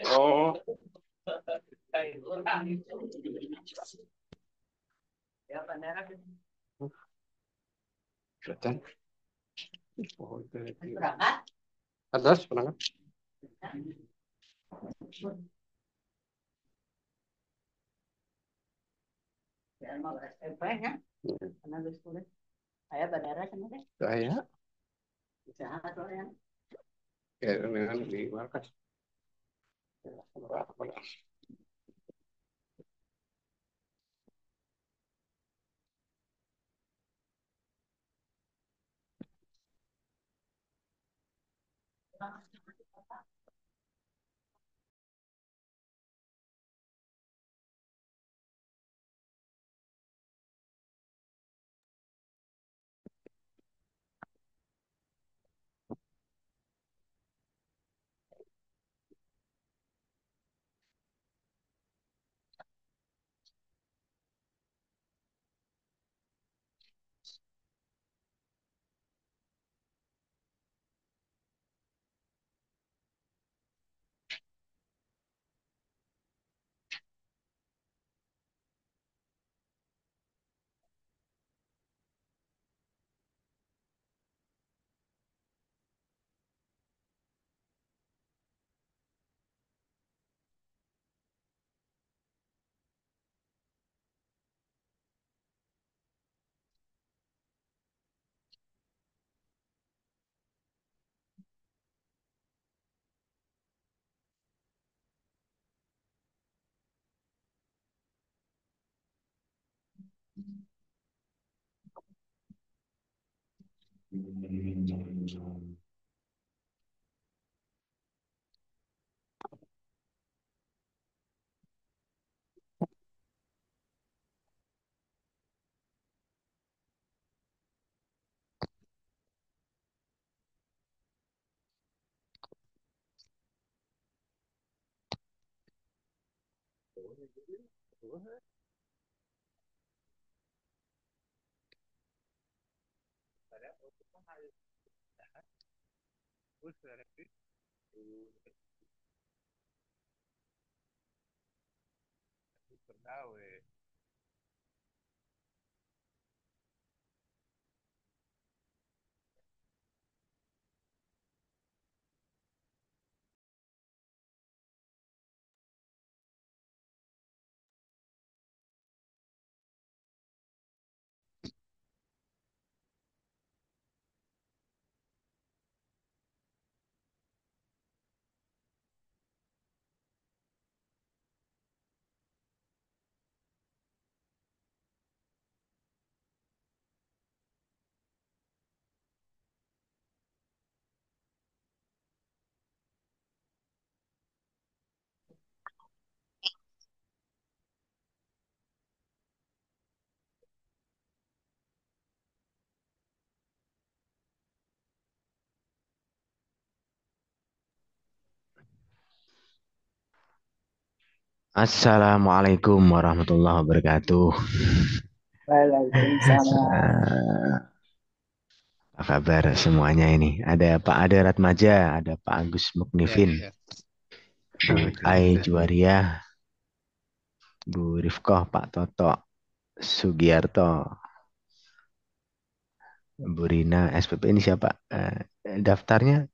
Oh, kelihatan. Oh, itu. Atas, pernah. Saya, ya, dengan di markas. Assalamualaikum warahmatullahi wabarakatuh. Waalaikumsalam. Apa kabar semuanya ini? Ada Pak Ade Ratmaja, ada Pak Agus Ya, Muknifin, ya. Bu Ai Juwaria, Bu Rifkoh, Pak Toto, Sugiarto, Bu Rina, SPP ini siapa? Daftarnya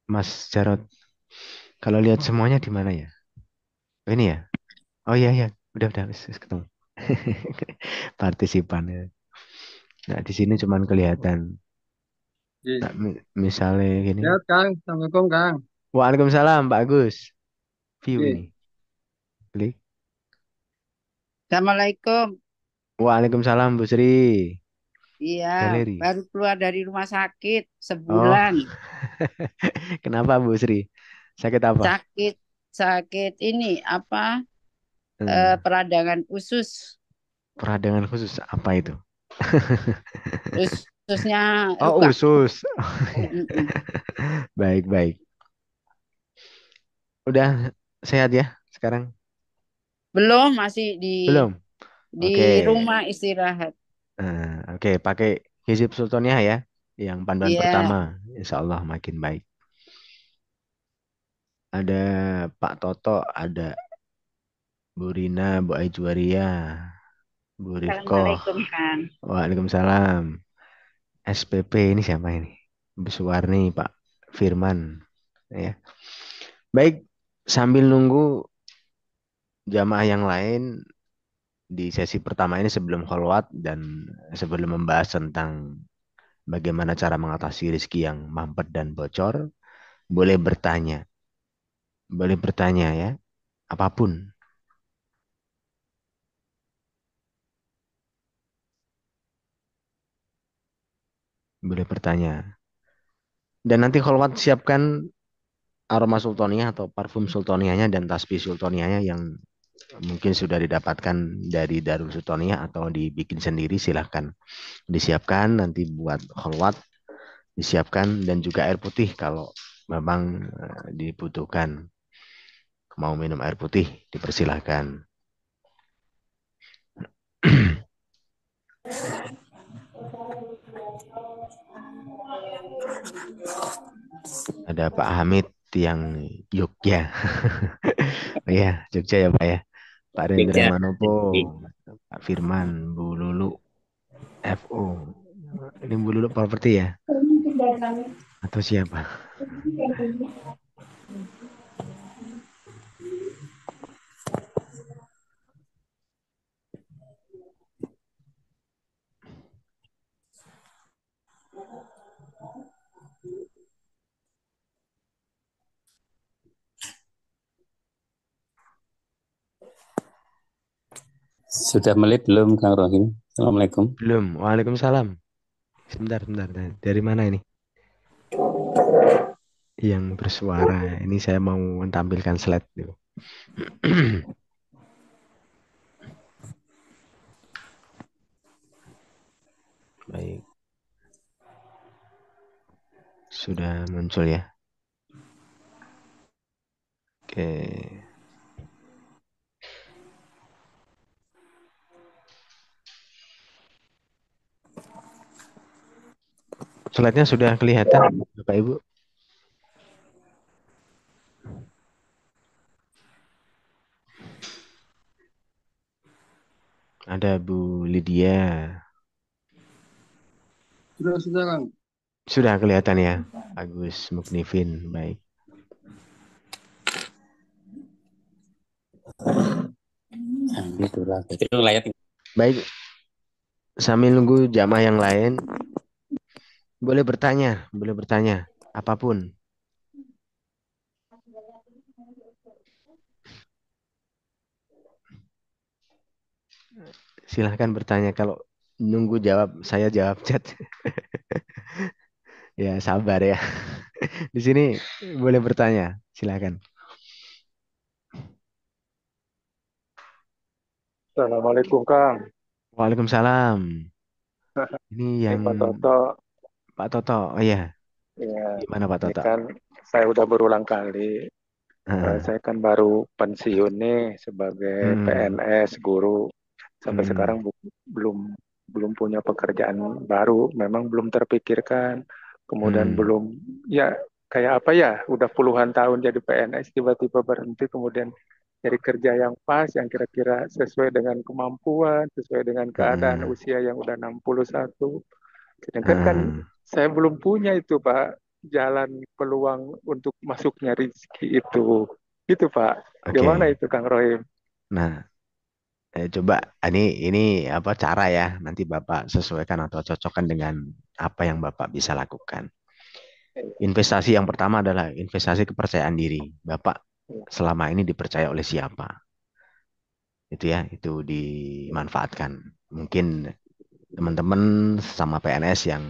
Mas Jarot. Kalau lihat semuanya di mana ya? Oh, ini ya? Oh iya iya, udah wis ketemu. Partisipan ya. Nah, di sini cuman kelihatan. Ji. Nah, misalnya gini. Lihat Kang, Assalamualaikum Kang. Waalaikumsalam, Pak Agus. View Ji. ini. Klik. Assalamualaikum. Waalaikumsalam, Bu Sri. Iya, Galeri. baru keluar dari rumah sakit Oh, sebulan. kenapa Bu Sri? Sakit apa? Sakit, sakit ini apa? Hmm, Peradangan usus. peradangan khusus apa itu? Ususnya Oh, luka. usus. Mm-mm. Baik, baik. Udah sehat ya sekarang? Belum, masih Belum? di Oke. rumah istirahat. Oke, pakai Hizib Sultaniah ya. Yang panduan Iya, pertama. Insya Allah makin baik. Ada Pak Toto, ada Bu Rina, Bu Aijuwaria, Bu Rifkoh. Assalamualaikum Kang. Waalaikumsalam. SPP ini siapa ini? Bu Suwarni, Pak Firman. Ya. Baik, sambil nunggu jamaah yang lain di sesi pertama ini sebelum kholwat dan sebelum membahas tentang bagaimana cara mengatasi rezeki yang mampet dan bocor, boleh bertanya. Boleh bertanya ya, apapun. Boleh bertanya. Dan nanti kholwat siapkan aroma sultaniah atau parfum sultaniahnya dan tasbih sultaniahnya yang mungkin sudah didapatkan dari Darul Sultaniah atau dibikin sendiri, silahkan disiapkan nanti buat kholwat, disiapkan dan juga air putih kalau memang dibutuhkan. Mau minum air putih dipersilahkan. Ada Pak Hamid yang Jogja. Oh iya, Jogja ya Pak ya. Pak Rendra Jogja. Manopo, Pak Firman, Bu Lulu, FO. Ini Bu Lulu properti ya? Atau siapa? Sudah melip belum, Kang Rohim? Assalamualaikum. Belum. Waalaikumsalam. Sebentar, sebentar. Dari mana ini? Yang bersuara. Ini saya mau menampilkan slide dulu. Baik. Sudah muncul ya. Oke. Slide-nya sudah kelihatan, Bapak Ibu. Ada Bu Lydia. Sudah Kang. Sudah kelihatan ya. Agus Muknifin. Baik. Nah, itulah. Itu layak. Baik. Sambil nunggu jamaah yang lain, boleh bertanya. Boleh bertanya. Apapun. Silahkan bertanya. Kalau nunggu jawab, saya jawab chat. Ya, sabar ya. Di sini boleh bertanya. Silahkan. Assalamualaikum Kang. Waalaikumsalam. Ini Ini yang Pak Toto. Pak Toto. Oh iya. Ya, Gimana Pak ini Toto? kan saya udah berulang kali. Heeh. Saya kan baru pensiun nih sebagai Hmm. PNS guru. Sampai Hmm. sekarang belum belum punya pekerjaan baru. Memang belum terpikirkan. Kemudian Hmm. belum ya kayak apa ya? Udah puluhan tahun jadi PNS tiba-tiba berhenti kemudian cari kerja yang pas, yang kira-kira sesuai dengan kemampuan, sesuai dengan keadaan Heeh. usia yang udah 61. Sedangkan kan Heeh. saya belum punya itu, Pak, jalan peluang untuk masuknya rezeki itu. Itu, Pak. Gimana Oke. itu, Kang Rohim? Nah, Coba ini apa cara ya, nanti Bapak sesuaikan atau cocokkan dengan apa yang Bapak bisa lakukan. Investasi yang pertama adalah investasi kepercayaan diri. Bapak selama ini dipercaya oleh siapa? Itu ya, itu dimanfaatkan. Mungkin teman-teman sama PNS yang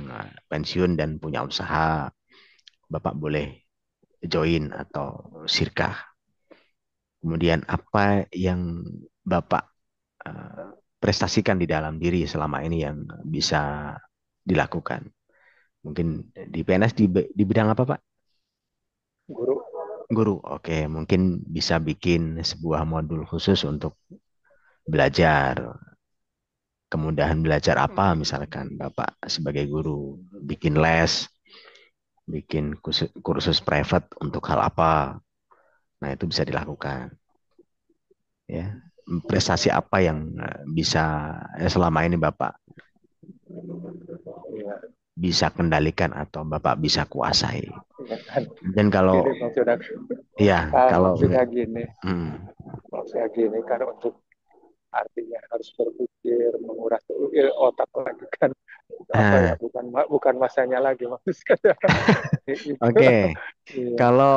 pensiun dan punya usaha, Bapak boleh join atau sirkah. Kemudian apa yang Bapak prestasikan di dalam diri selama ini yang bisa dilakukan. Mungkin di PNS di bidang apa, Pak? Guru. Guru. Oke, mungkin bisa bikin sebuah modul khusus untuk belajar. Kemudahan belajar apa misalkan Bapak sebagai guru, bikin les, bikin kursus private untuk hal apa. Nah, itu bisa dilakukan. Ya. Prestasi apa yang bisa selama ini Bapak Ya, bisa kendalikan atau Bapak bisa kuasai. ya kan. Dan kalau Gini maksudnya, ya kalau maksudnya gini, hmm, maksudnya gini kan untuk artinya harus berpikir menguras otak lagi kan apa ya eh, bukan masanya lagi maksudnya itu. oke. Iya. Kalau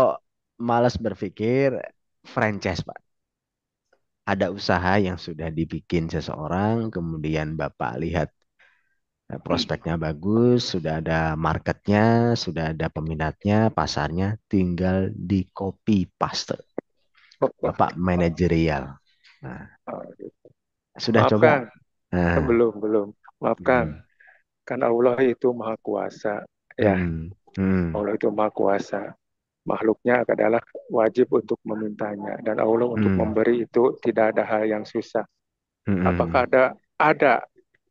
malas berpikir, franchise, Pak. Ada usaha yang sudah dibikin seseorang, kemudian Bapak lihat prospeknya bagus, sudah ada marketnya, sudah ada peminatnya, pasarnya, tinggal di copy paste. Bapak manajerial. Nah, sudah Maaf coba? Kang, Nah, belum maaf Kang, hmm, kan Allah itu maha kuasa ya, hmm, hmm, Allah itu maha kuasa, makhluknya adalah wajib untuk memintanya dan Allah untuk hmm, memberi itu tidak ada hal yang susah. Apakah hmm.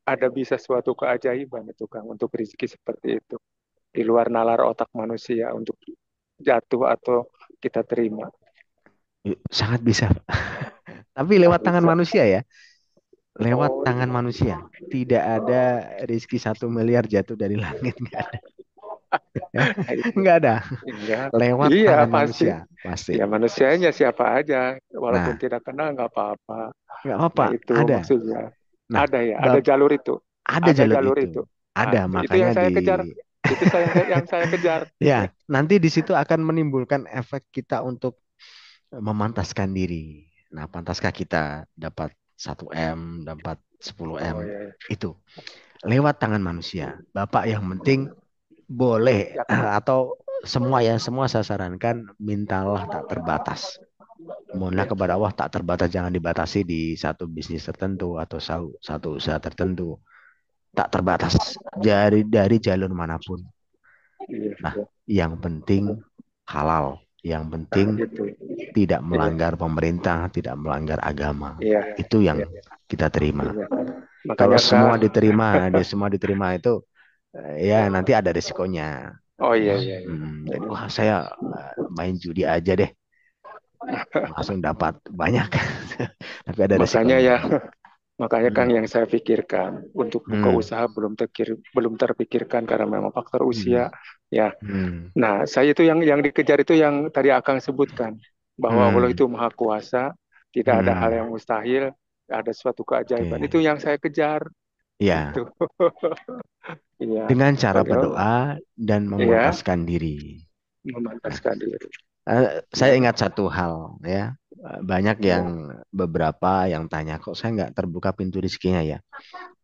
ada bisa suatu keajaiban itu Kang untuk rezeki seperti itu di luar nalar otak manusia untuk jatuh atau kita terima? Sangat bisa, Pak. Tapi Nggak lewat tangan bisa. manusia ya. Lewat Oh tangan manusia. Tidak ada rezeki 1 miliar jatuh dari langit. Nggak ada. itu Nggak ada. enggak. Lewat Iya tangan pasti. manusia. Pasti. Ya manusianya siapa aja, walaupun Nah, tidak kenal nggak apa-apa. nggak apa-apa. Nah itu Ada. maksudnya. Nah, Ada ya, ada bab jalur itu. ada Ada jalur jalur itu. itu. Ada. Itu Makanya yang saya kejar. Itu yang saya kejar. ya, nanti di situ akan menimbulkan efek kita untuk memantaskan diri. Nah, pantaskah kita dapat 1 M, dapat 10 M? Oh ya, ya. Itu. Lewat tangan manusia. Bapak yang penting boleh Ya, atau semua ya, semua saya sarankan mintalah tak terbatas. Mohonlah ya. kepada Allah tak terbatas, jangan dibatasi di satu bisnis tertentu atau satu usaha tertentu. Tak terbatas dari jalur manapun. Iya, Nah, ya. yang penting halal, yang penting Gitu. tidak Iya, melanggar pemerintah, tidak melanggar agama. iya, Itu yang iya. kita terima. Iya. Kalau Makanya semua Kang, diterima, dia semua diterima itu ya nanti ada resikonya. oh iya, iya, iya. Jadi wah saya main judi aja deh, langsung dapat banyak. Tapi ada Makanya ya, resikonya. makanya Kang Hmm, yang saya pikirkan untuk buka hmm, usaha belum terpikirkan karena memang faktor hmm, usia. Ya, hmm, nah saya itu yang dikejar itu yang tadi Akang sebutkan bahwa Allah hmm, itu maha kuasa, tidak ada hal hmm. yang mustahil, ada suatu keajaiban. Oke, Itu yang saya kejar. ya, Itu, iya. dengan cara Bagaimana? berdoa dan Iya, memantaskan diri. Nah, memantaskan diri. saya Ya. ingat satu hal ya, banyak yang Ya. beberapa yang tanya kok saya nggak terbuka pintu rezekinya ya.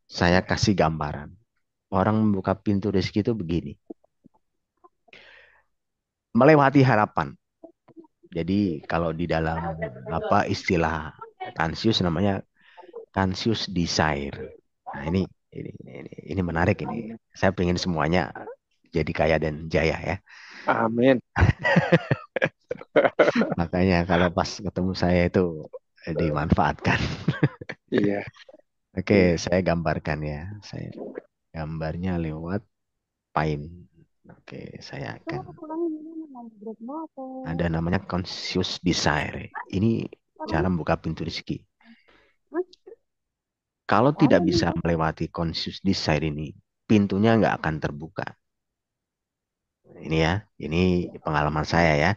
Saya kasih gambaran. Orang membuka pintu rezeki itu begini, melewati harapan. Jadi kalau di dalam apa istilah Kansius namanya Kansius desire. Nah ini menarik ini. Saya pengen semuanya jadi kaya dan jaya ya. Amin. Makanya kalau pas ketemu saya itu dimanfaatkan. Iya, Oke, iya. saya gambarkan ya. Saya gambarnya lewat Paint. Oke, saya akan ada namanya conscious desire. Ini cara membuka pintu rezeki. Kalau tidak bisa melewati conscious desire ini, pintunya nggak akan terbuka. Ini ya, ini pengalaman saya ya,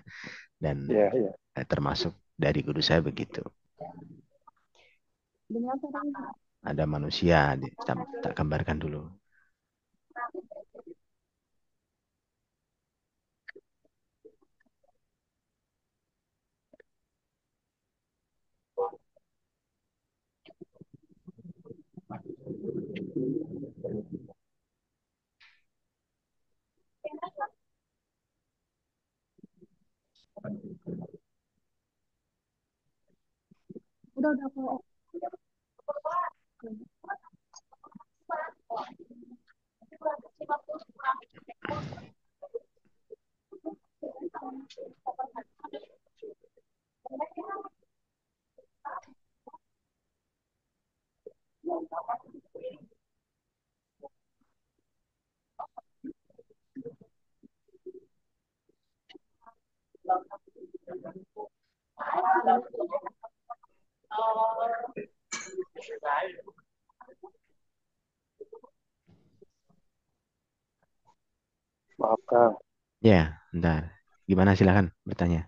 dan Iya, iya. termasuk dari guru saya begitu. Ada manusia, tak gambarkan dulu. Maaf Kang, Ya, bentar. Gimana, silakan bertanya.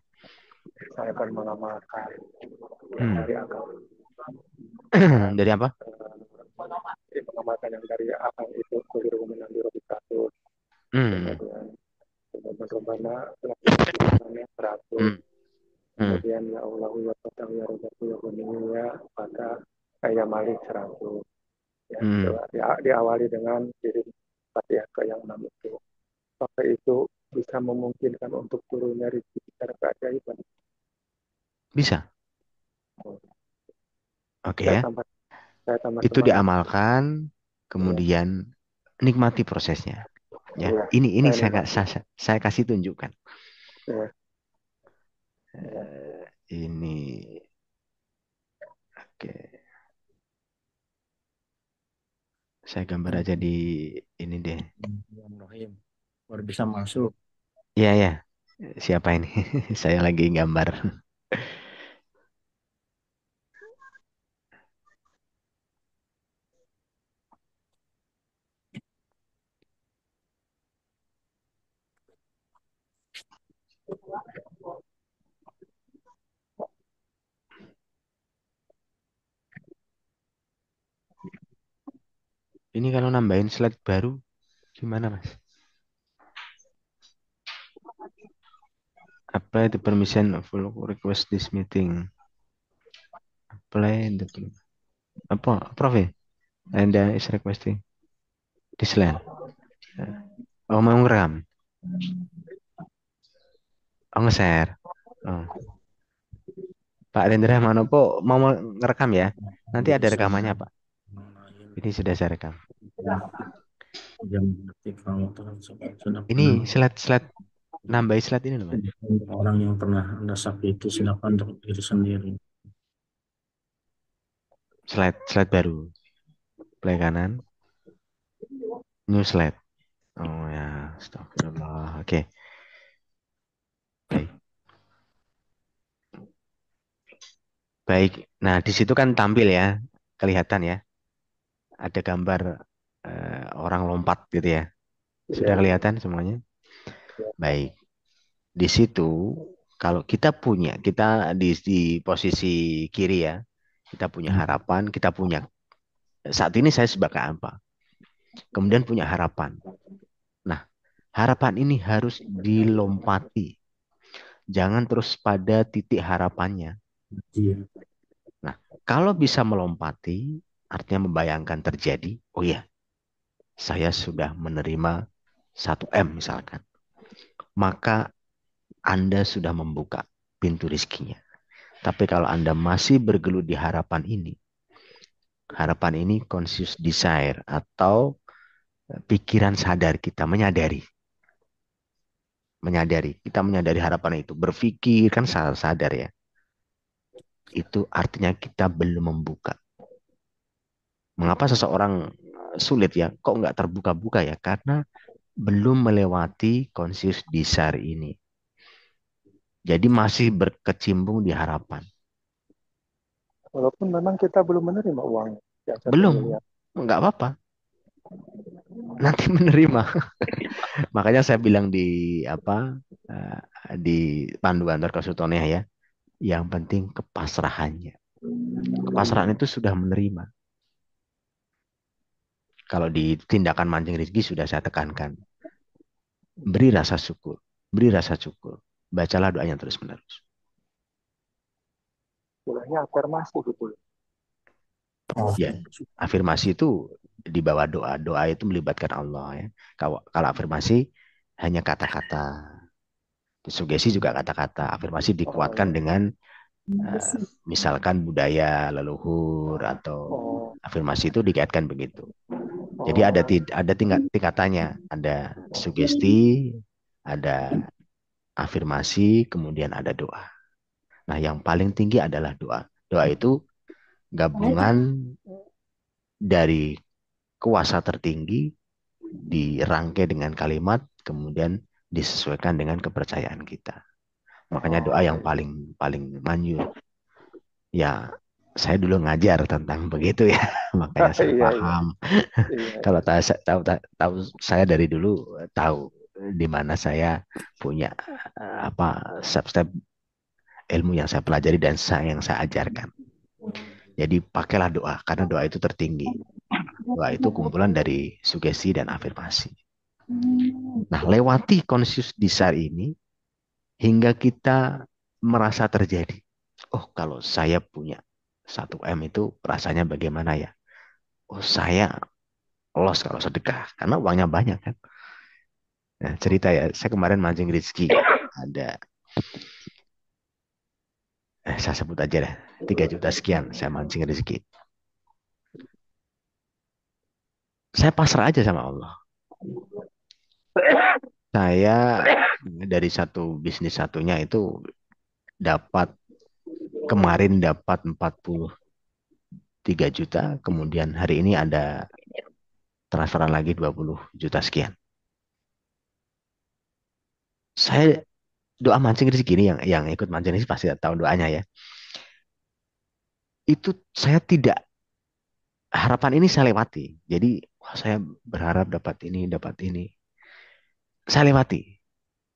saya akan mengamalkan Hmm. dari Akang. Dari apa? Mengamalkan yang dari Akang itu kuliru mengambil robitatun. Hmm. Kemudian bagaimana pelaksananya teratur. Hmm. Hmm. Kemudian ya Allah ya Fatah ya Robbatu ya Ghani ya Fatah kayak Malik 100. Ya, Hmm. diawali dengan diri Fatihah ke yang 6 itu. Apakah itu bisa memungkinkan untuk turunnya rezeki secara keajaiban? Bisa. Oke Saya ya. tambah saya tambah Itu semangat. diamalkan, Ya, kemudian nikmati prosesnya. Ya, ya, ini saya saya, nikmati. saya kasih tunjukkan. Ya, ya. Ini, oke, saya gambar aja di ini deh. Baru bisa masuk. Iya ya, siapa ini? Saya lagi gambar. Ini kalau nambahin slide baru, gimana Mas? Apply the permission of request this meeting. Apply the apa, Prof ya? And is requesting this line. Oh, mau ngerekam? Oh, nge-share. Oh. Pak Rendra Manopo mau ngerekam ya? Nanti ada rekamannya Pak. Ini sudah saya rekam. Ini slide nambah slide ini loh Mas. Orang yang pernah Anda sakiti silakan untuk diri sendiri. Slide baru. Play kanan. New slide. Oh ya, astagfirullah. Oke. Baik. Baik. Nah, di situ kan tampil ya, kelihatan ya. Ada gambar orang lompat gitu ya. Sudah Ya. kelihatan semuanya? Baik. Di situ kalau kita di posisi kiri ya, kita punya harapan, kita punya saat ini saya sebagai apa? Kemudian punya harapan. Nah, harapan ini harus dilompati. Jangan terus pada titik harapannya. Nah, kalau bisa melompati, artinya membayangkan terjadi, oh iya, saya sudah menerima 1M misalkan. Maka Anda sudah membuka pintu rizkinya. Tapi kalau Anda masih bergelut di harapan ini conscious desire atau pikiran sadar kita menyadari. Kita menyadari harapan itu. Berpikir kan sadar ya. Itu artinya kita belum membuka. Mengapa seseorang sulit ya? Kok nggak terbuka-buka ya? Karena belum melewati conscious desire ini. Jadi masih berkecimpung di harapan. Walaupun memang kita belum menerima uang yang 1 Belum, miliar. nggak apa-apa. Nanti menerima. Makanya saya bilang di panduan Torkosutonia ya, yang penting kepasrahannya. kepasrahan itu sudah menerima. Kalau di tindakan mancing rezeki sudah saya tekankan. Beri rasa syukur. Beri rasa syukur. Bacalah doanya terus-menerus. Istilahnya afirmasi gitu. Oh, Ya, afirmasi itu di bawah doa. Doa itu melibatkan Allah ya. Kalau afirmasi hanya kata-kata. Sugesti juga kata-kata. Afirmasi dikuatkan dengan misalkan budaya leluhur atau afirmasi itu dikaitkan begitu. Jadi ada tingkatannya, ada sugesti, ada afirmasi, kemudian ada doa. Nah, yang paling tinggi adalah doa. Doa itu gabungan dari kuasa tertinggi dirangkai dengan kalimat, kemudian disesuaikan dengan kepercayaan kita. Makanya doa yang paling manjur. Ya, saya dulu ngajar tentang begitu ya, makanya saya paham. Kalau tahu saya dari dulu tahu di mana saya punya step-step ilmu yang saya pelajari dan yang saya ajarkan. Jadi pakailah doa karena doa itu tertinggi. Doa itu kumpulan dari sugesti dan afirmasi. Nah, lewati conscious desire ini hingga kita merasa terjadi. Oh, kalau saya punya 1M itu rasanya bagaimana ya? Oh, saya loss kalau sedekah karena uangnya banyak kan. Nah, cerita ya, saya kemarin mancing rezeki ada saya sebut aja deh 3 juta sekian saya mancing rezeki. Saya pasrah aja sama Allah. Saya dari satu bisnis satunya itu kemarin dapat 43 juta, kemudian hari ini ada transferan lagi 20 juta sekian. Saya doa mancing rezeki ini yang ikut mancing ini pasti tahu doanya ya. Itu saya tidak harapan ini saya lewati. Jadi saya berharap dapat ini. Saya lewati.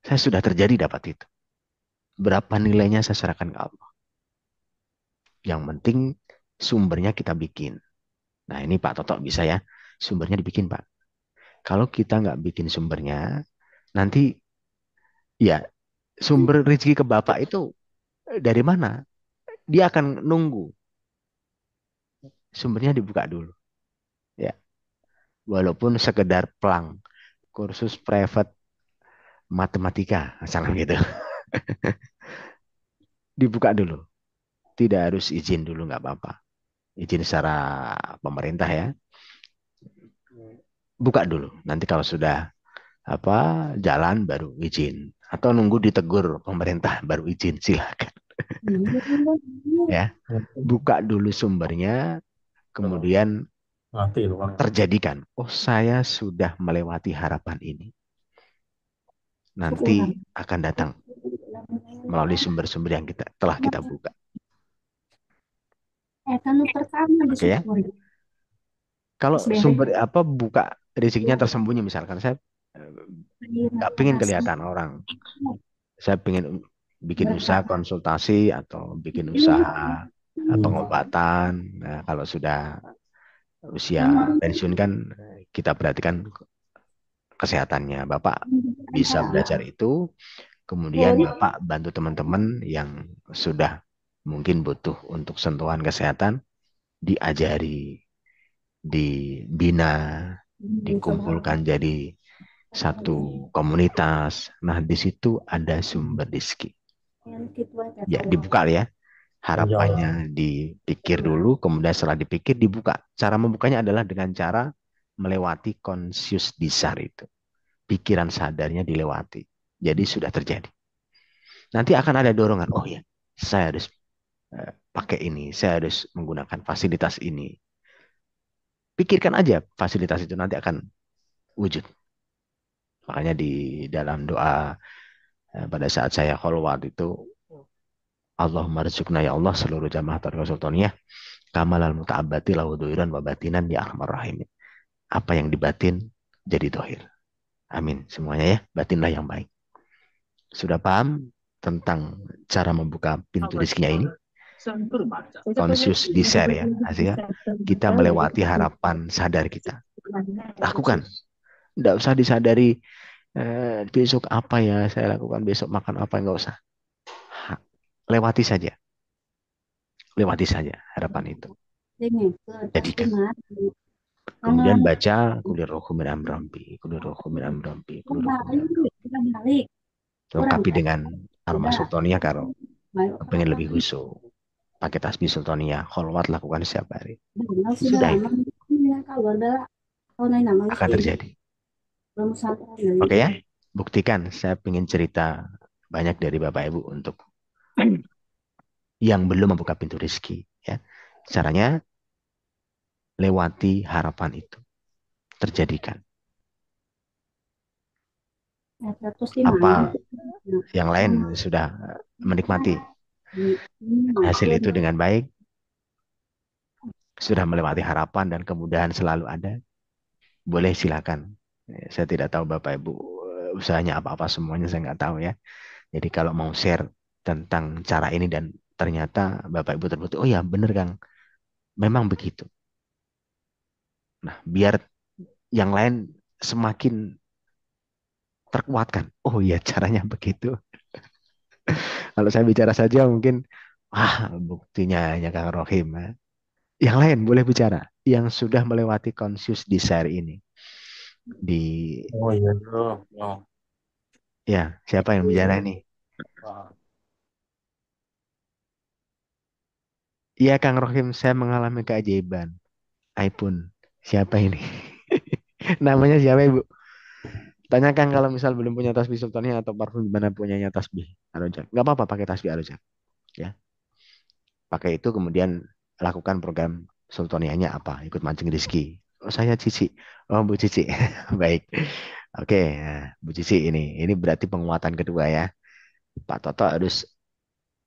Saya sudah terjadi dapat itu. Berapa nilainya saya serahkan ke Allah. Yang penting sumbernya kita bikin. Nah ini Pak Toto bisa ya. Sumbernya dibikin Pak. Kalau kita nggak bikin sumbernya, nanti ya sumber rezeki ke Bapak itu dari mana? Dia akan nunggu. Sumbernya dibuka dulu. Ya. Walaupun sekedar pelang. Kursus private matematika. Misalnya gitu. Dibuka dulu. Tidak harus izin dulu, nggak apa-apa. Izin secara pemerintah ya. Buka dulu. Nanti kalau sudah jalan baru izin. Atau nunggu ditegur pemerintah baru izin, silakan. Ya. Buka dulu sumbernya, kemudian terjadikan. Oh, saya sudah melewati harapan ini. Nanti akan datang melalui sumber-sumber yang telah kita buka. Oke ya. Kalau sumber buka rezekinya tersembunyi misalkan saya nggak pengen kelihatan orang. Saya pengen bikin usaha konsultasi atau bikin usaha pengobatan. Nah, kalau sudah usia pensiun kan kita perhatikan kesehatannya. Bapak bisa belajar itu. Kemudian Bapak bantu teman-teman yang sudah mungkin butuh untuk sentuhan kesehatan, diajari, dibina, dikumpulkan jadi satu komunitas. Nah, di situ ada sumber rezeki. Ya, dibuka ya. Harapannya dipikir dulu, kemudian setelah dipikir dibuka. Cara membukanya adalah dengan cara melewati conscious desire itu. Pikiran sadarnya dilewati. Jadi sudah terjadi. Nanti akan ada dorongan. Oh ya, saya harus pakai ini. Saya harus menggunakan fasilitas ini. Pikirkan aja fasilitas itu nanti akan wujud. Makanya di dalam doa pada saat saya kholwat itu Allahumma rizukna ya Allah seluruh jamaah Tariqah Sultaniyah kamalal muta'abbati lahu dhuiran wa batinan ya arhamar rahimin. Apa yang dibatin jadi dohir. Amin. Semuanya ya, batinlah yang baik. Sudah paham tentang cara membuka pintu rezekinya ini? conscious desire ya, hasilnya kita melewati harapan sadar kita. Lakukan, tidak usah disadari besok apa ya saya lakukan, besok makan apa, nggak usah. Lewati saja harapan itu, jadikan. Kemudian baca kulirohum min amrambi, lengkapi dengan aroma sultania kalau pengen lebih khusyuk. Pakai tasbih sultania, kholwat lakukan setiap hari. Sudah itu akan terjadi. Oke ya, buktikan. Saya ingin cerita banyak dari Bapak Ibu untuk yang belum membuka pintu rezeki. Ya, caranya lewati harapan itu, terjadikan. Apa yang lain sudah menikmati hasil itu dengan baik, sudah melewati harapan dan kemudahan selalu ada, boleh silakan. Saya tidak tahu Bapak Ibu usahanya apa-apa semuanya, saya nggak tahu ya. Jadi kalau mau share tentang cara ini dan ternyata Bapak Ibu terbukti, oh ya bener Kang, memang begitu. Nah, biar yang lain semakin terkuatkan. Oh iya, caranya begitu. Kalau saya bicara saja mungkin, buktinya hanya Kang Rohim. Yang lain boleh bicara. Yang sudah melewati conscious desire ini. Oh iya, bro. Ya, siapa yang bicara ini? Iya, Kang Rohim, saya mengalami keajaiban. iPhone. Siapa ini? Namanya siapa, Ibu? Tanyakan kalau misal belum punya tasbih sultannya atau parfum gimana punyanya tasbih Arojak. Nggak apa-apa pakai tasbih Arojak. Ya. Pakai itu kemudian lakukan program sultanianya apa? Ikut mancing rezeki. Oh, saya Cici. Oh, Bu Cici. Baik. Oke, nah, Bu Cici ini berarti penguatan kedua ya. Pak Toto harus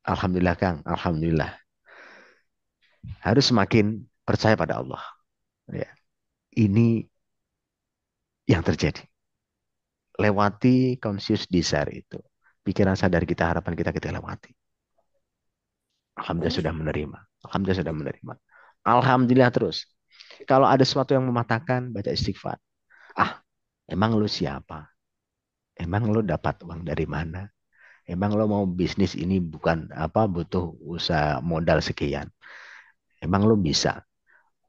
alhamdulillah Kang, alhamdulillah. Harus semakin percaya pada Allah. Ya. Ini yang terjadi. Lewati conscious desire itu. Pikiran sadar kita, harapan kita lewati. Alhamdulillah sudah menerima. Alhamdulillah sudah menerima. Alhamdulillah terus. Kalau ada sesuatu yang mematahkan, baca istighfar. Emang lu siapa? Emang lu dapat uang dari mana? Emang lu mau bisnis ini bukan butuh usaha modal sekian. Emang lu bisa?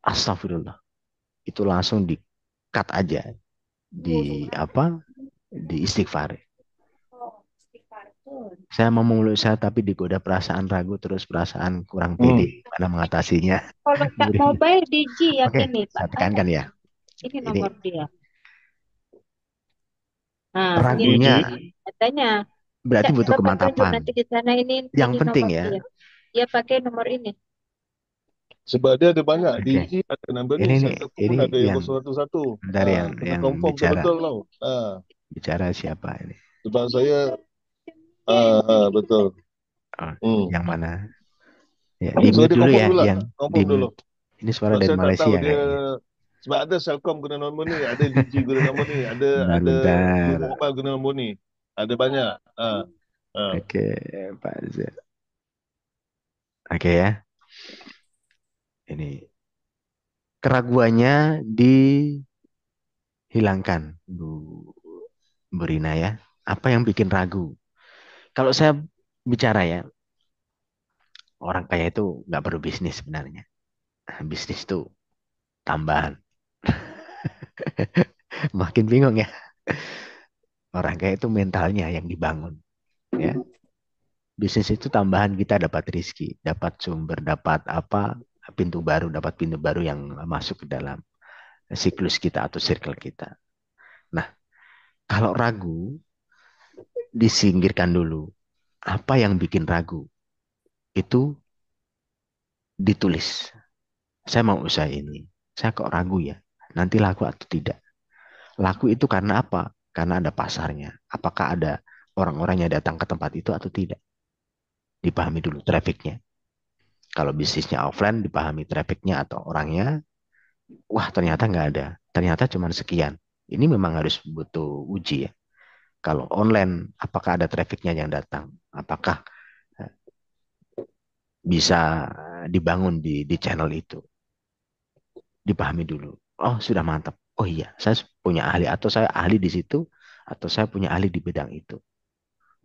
Astagfirullah. Itu langsung di-cut aja. Di istighfar. Saya mau saya tapi digoda perasaan ragu terus perasaan kurang pede. Mana mengatasinya? Kalau tak mau bayar Digi yang Oke, ini, saya Pak. tekankan ya. Ini nomor dia. Nah, Ragunya katanya berarti butuh Bapak tunjuk kemantapan. nanti di sana ini Yang penting nomor ya. Dia pakai nomor ini. Sebab dia ada banyak. Oke. DG ada number Ini ni. Saya pun ada yang 011. Bentar yang confirm bicara. betul tau. Bicara siapa ini? Sebab saya betul. Yang mana? Ya, So, di-mute dia dulu confirm ya. dulu lah. Yang Confirm dulu. ini suara Sebab dari saya tak Malaysia tahu dia kayaknya. sebab ada Celcom guna nombor ni, ada DG guna nombor ni, ada Bentar. Mobile guna nombor ni. Ada banyak. Oke, Pak Z. Oke ya. Ini keraguannya dihilangkan, Bu Rina ya. Apa yang bikin ragu? Kalau saya bicara ya, orang kaya itu nggak perlu bisnis sebenarnya. Bisnis itu tambahan. Makin bingung ya. Orang kaya itu mentalnya yang dibangun. Ya. Bisnis itu tambahan kita dapat rezeki, dapat sumber, dapat pintu baru yang masuk ke dalam siklus kita atau circle kita. Nah, kalau ragu disingkirkan dulu. Apa yang bikin ragu? Itu ditulis. Saya mau usaha ini. Saya kok ragu ya? Nanti laku atau tidak? Laku itu karena apa? Karena ada pasarnya. Apakah ada orang-orang yang datang ke tempat itu atau tidak? Dipahami dulu trafficnya. Kalau bisnisnya offline, dipahami trafficnya atau orangnya. Wah, ternyata nggak ada. Ternyata cuma sekian. Ini memang harus butuh uji ya. Kalau online, apakah ada trafficnya yang datang? Apakah bisa dibangun di channel itu. Dipahami dulu. Oh, sudah mantap. Oh iya, saya punya ahli atau saya ahli di situ atau saya punya ahli di bidang itu.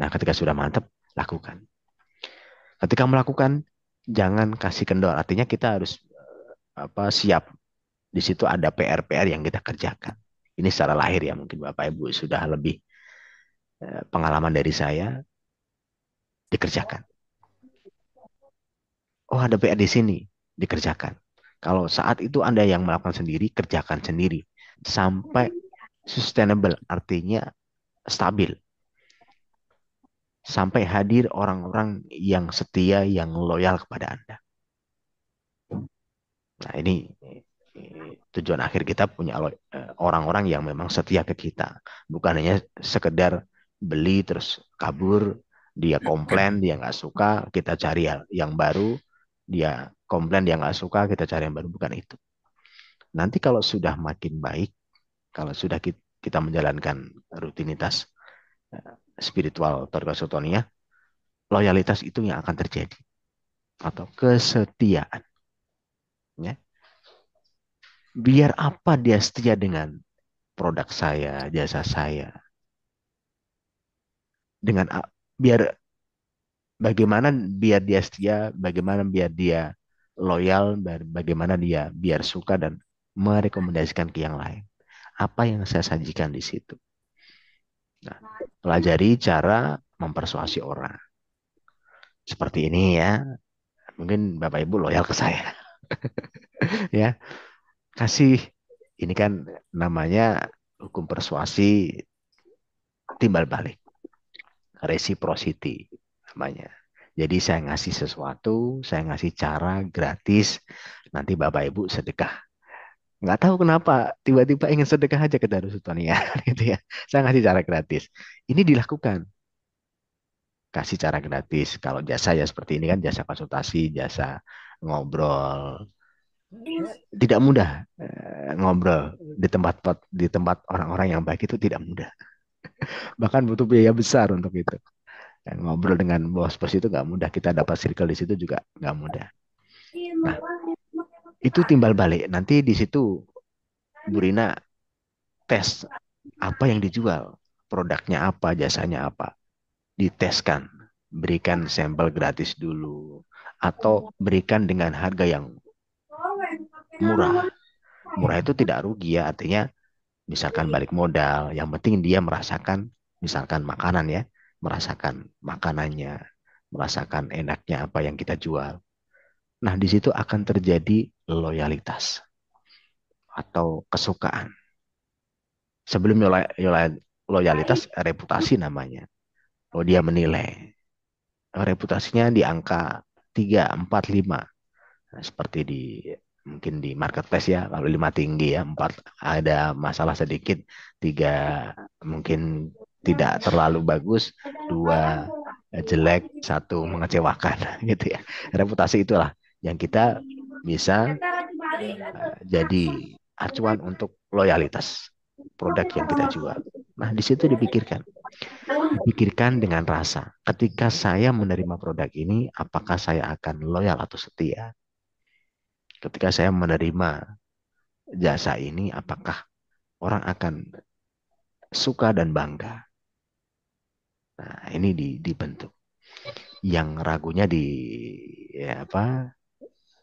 Nah, ketika sudah mantap, lakukan. Ketika melakukan, jangan kasih kendor. Artinya kita harus siap. Di situ ada PR-PR yang kita kerjakan. Ini secara lahir ya, mungkin Bapak Ibu sudah lebih pengalaman dari saya, dikerjakan. Oh, ada PR di sini, dikerjakan. Kalau saat itu Anda yang melakukan sendiri, kerjakan sendiri. Sampai sustainable, artinya stabil. Sampai hadir orang-orang yang setia, yang loyal kepada Anda. Nah, ini tujuan akhir kita punya orang-orang yang memang setia ke kita. Bukan hanya sekedar beli terus kabur, dia komplain, dia nggak suka, kita cari yang baru, dia komplain, dia nggak suka, kita cari yang baru. Bukan itu. Nanti kalau sudah makin baik, kalau sudah kita menjalankan rutinitas spiritual Toriko Sotonia, loyalitas itu yang akan terjadi. Atau kesetiaan. Ya. Biar apa dia setia dengan produk saya, jasa saya. Dengan biar bagaimana biar dia setia, bagaimana biar dia loyal, bagaimana dia biar suka dan merekomendasikan ke yang lain. Apa yang saya sajikan di situ. Nah, pelajari cara mempersuasi orang. Seperti ini ya. Mungkin Bapak Ibu loyal ke saya. Ya. Kasih, ini kan namanya hukum persuasi timbal balik. Reciprocity namanya. Jadi saya ngasih sesuatu, saya ngasih cara gratis, nanti Bapak Ibu sedekah. Nggak tahu kenapa, tiba-tiba ingin sedekah aja ke Darussutonia. Gitu ya. Saya ngasih cara gratis. Ini dilakukan. Kasih cara gratis. Kalau jasa ya seperti ini kan, jasa konsultasi, jasa ngobrol. Tidak mudah ngobrol di tempat orang-orang yang baik itu tidak mudah. Bahkan butuh biaya besar untuk itu. Dan ngobrol dengan bos-bos itu nggak mudah. Kita dapat circle di situ juga nggak mudah. Nah, itu timbal balik. Nanti di situ Bu Rina tes apa yang dijual, produknya apa, jasanya apa, diteskan, berikan sampel gratis dulu, atau berikan dengan harga yang murah. Murah itu tidak rugi ya, artinya misalkan balik modal, yang penting dia merasakan, misalkan makanan ya, merasakan makanannya, merasakan enaknya apa yang kita jual. Nah, di situ akan terjadi loyalitas atau kesukaan. Sebelum loyalitas, reputasi namanya. Oh, dia menilai. Reputasinya di angka 3, 4, 5. Nah, seperti mungkin di marketplace ya, kalau 5 tinggi ya, 4 ada masalah sedikit, 3 mungkin tidak terlalu bagus, 2 jelek, 1 mengecewakan gitu ya. Reputasi itulah yang kita bisa jadi acuan untuk loyalitas produk yang kita jual. Nah, di situ dipikirkan. Dipikirkan dengan rasa. Ketika saya menerima produk ini, apakah saya akan loyal atau setia? Ketika saya menerima jasa ini, apakah orang akan suka dan bangga? Nah, ini dibentuk. Yang ragunya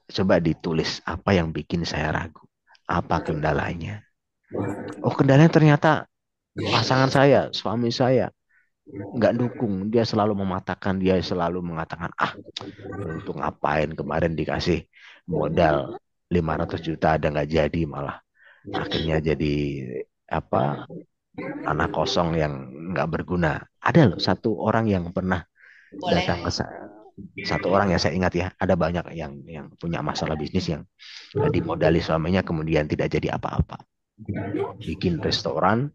coba ditulis apa yang bikin saya ragu. Apa kendalanya? Oh, kendalanya ternyata pasangan saya, suami saya nggak dukung. Dia selalu mematahkan, dia selalu mengatakan, untuk ngapain kemarin dikasih modal 500 juta ada nggak jadi, malah akhirnya jadi tanah kosong yang nggak berguna. Ada loh satu orang yang pernah datang ke saya. Satu orang yang saya ingat ya, ada banyak yang punya masalah bisnis yang dimodali suaminya kemudian tidak jadi apa-apa. Bikin restoran,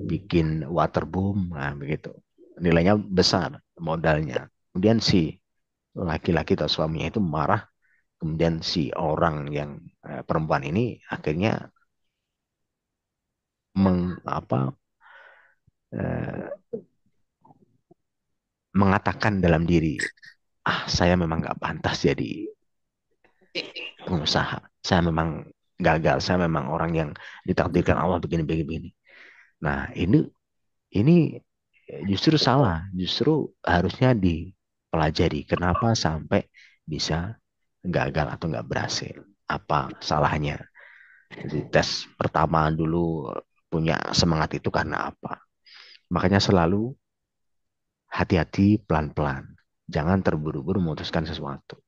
bikin waterboom, nah begitu. Nilainya besar modalnya. Kemudian si laki-laki atau suaminya itu marah. Kemudian si orang yang perempuan ini akhirnya mengatakan dalam diri, saya memang nggak pantas jadi pengusaha. Saya memang gagal. Saya memang orang yang ditakdirkan Allah begini. Nah, ini justru salah. Justru harusnya dipelajari. Kenapa sampai bisa gagal atau nggak berhasil? Apa salahnya? Jadi tes pertama dulu punya semangat itu karena apa? Makanya selalu hati-hati, pelan-pelan. Jangan terburu-buru memutuskan sesuatu.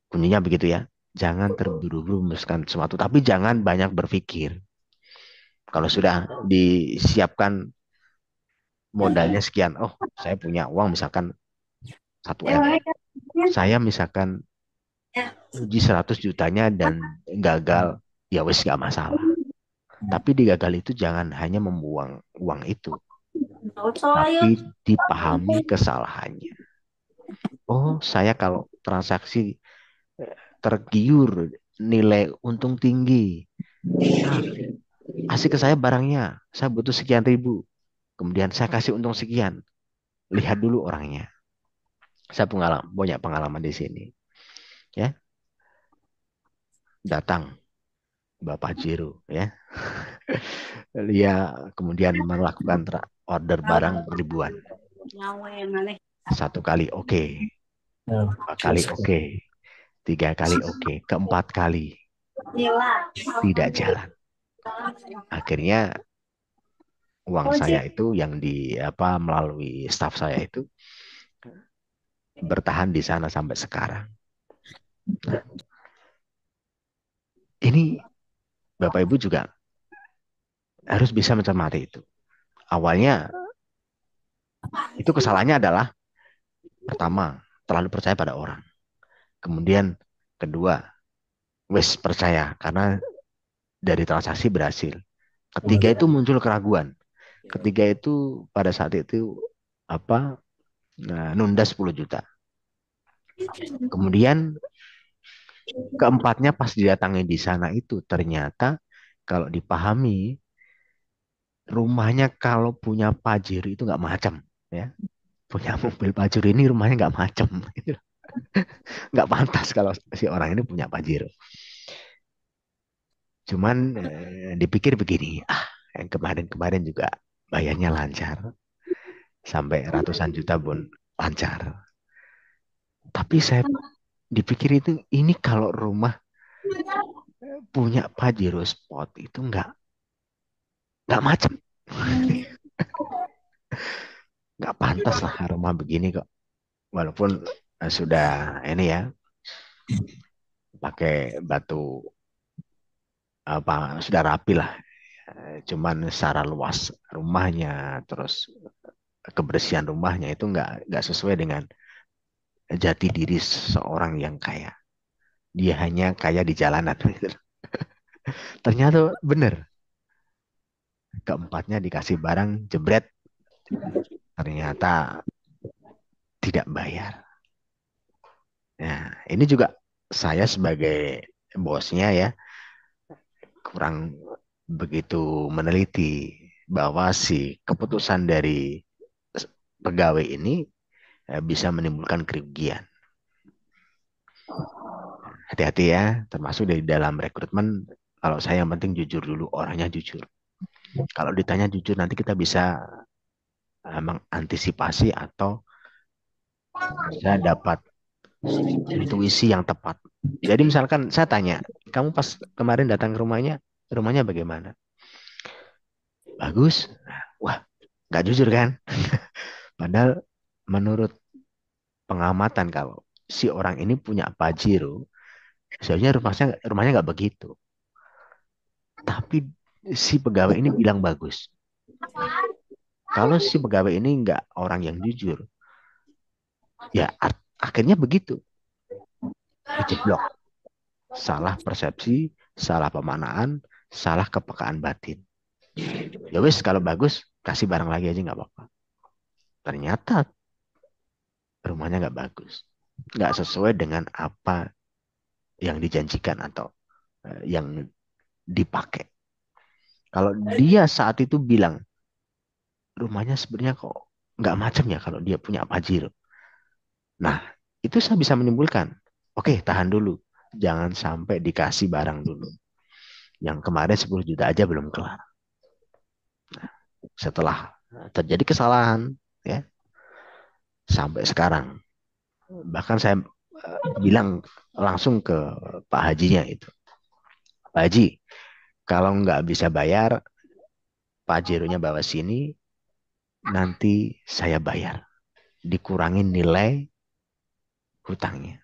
Kuncinya begitu ya. Jangan terburu-buru memutuskan sesuatu, tapi jangan banyak berpikir. Kalau sudah disiapkan modalnya sekian, oh saya punya uang misalkan 1 M. Saya misalkan uji 100 jutanya dan gagal, ya wes gak masalah. Tapi di gagal itu jangan hanya membuang uang itu, tapi dipahami kesalahannya. Oh, saya kalau transaksi tergiur nilai untung tinggi. Asik ke saya barangnya, saya butuh sekian ribu. Kemudian saya kasih untung sekian. Lihat dulu orangnya. Saya punya pengalaman di sini. Ya, datang Bapak Jiro, ya. Dia kemudian melakukan order barang ribuan. 1 kali oke. 2 kali oke. 3 kali oke. Keempat kali tidak jalan. Akhirnya uang saya itu yang melalui staff saya itu bertahan di sana sampai sekarang. Nah, ini Bapak Ibu juga harus bisa mencermati itu. Awalnya itu kesalahannya adalah pertama, terlalu percaya pada orang. Kemudian kedua, wes percaya karena dari transaksi berhasil. Ketiga itu muncul keraguan. Ketiga itu pada saat itu nunda 10 juta. Kemudian keempatnya pas didatangi di sana itu ternyata kalau dipahami rumahnya kalau punya Pajero itu nggak macam, ya. Punya mobil Pajero ini rumahnya nggak macam, gitu. Nggak pantas kalau si orang ini punya Pajero. Cuman dipikir begini, yang kemarin juga bayarnya lancar, sampai ratusan juta pun lancar. Tapi saya dipikir itu ini kalau rumah punya Pajero Sport itu nggak macam. Nggak pantas lah rumah begini kok. Walaupun sudah ini ya, pakai batu sudah rapi lah. Cuman secara luas rumahnya, terus kebersihan rumahnya itu nggak sesuai dengan jati diri seorang yang kaya. Dia hanya kaya di jalanan. Ternyata benar. Keempatnya dikasih barang jebret, ternyata tidak bayar. Nah, ini juga saya sebagai bosnya ya kurang begitu meneliti bahwa si keputusan dari pegawai ini bisa menimbulkan kerugian. Hati-hati ya, termasuk dari dalam rekrutmen. Kalau saya yang penting jujur dulu, orangnya jujur. Kalau ditanya jujur nanti kita bisa mengantisipasi atau bisa dapat intuisi yang tepat. Jadi misalkan saya tanya, kamu pas kemarin datang ke rumahnya bagaimana? Bagus. Wah, nggak jujur kan? Padahal menurut pengamatan kalau si orang ini punya Pajero, sebenarnya rumahnya nggak begitu. Tapi si pegawai ini bilang bagus. Kalau si pegawai ini nggak orang yang jujur, ya akhirnya begitu. Dijeblok. Salah persepsi, salah pemanaan, salah kepekaan batin. Ya wes kalau bagus kasih barang lagi aja nggak apa-apa. Ternyata rumahnya nggak bagus, nggak sesuai dengan apa yang dijanjikan atau yang dipakai. Kalau dia saat itu bilang rumahnya sebenarnya kok nggak macam ya kalau dia punya Pajero, Nah, itu saya bisa menyimpulkan, oke, tahan dulu. Jangan sampai dikasih barang dulu. Yang kemarin 10 juta aja belum kelar. Setelah terjadi kesalahan, ya, sampai sekarang, bahkan saya bilang langsung ke Pak Hajinya itu, Pak Haji, kalau nggak bisa bayar, Pajeronya bawa sini, nanti saya bayar. Dikurangin nilai hutangnya.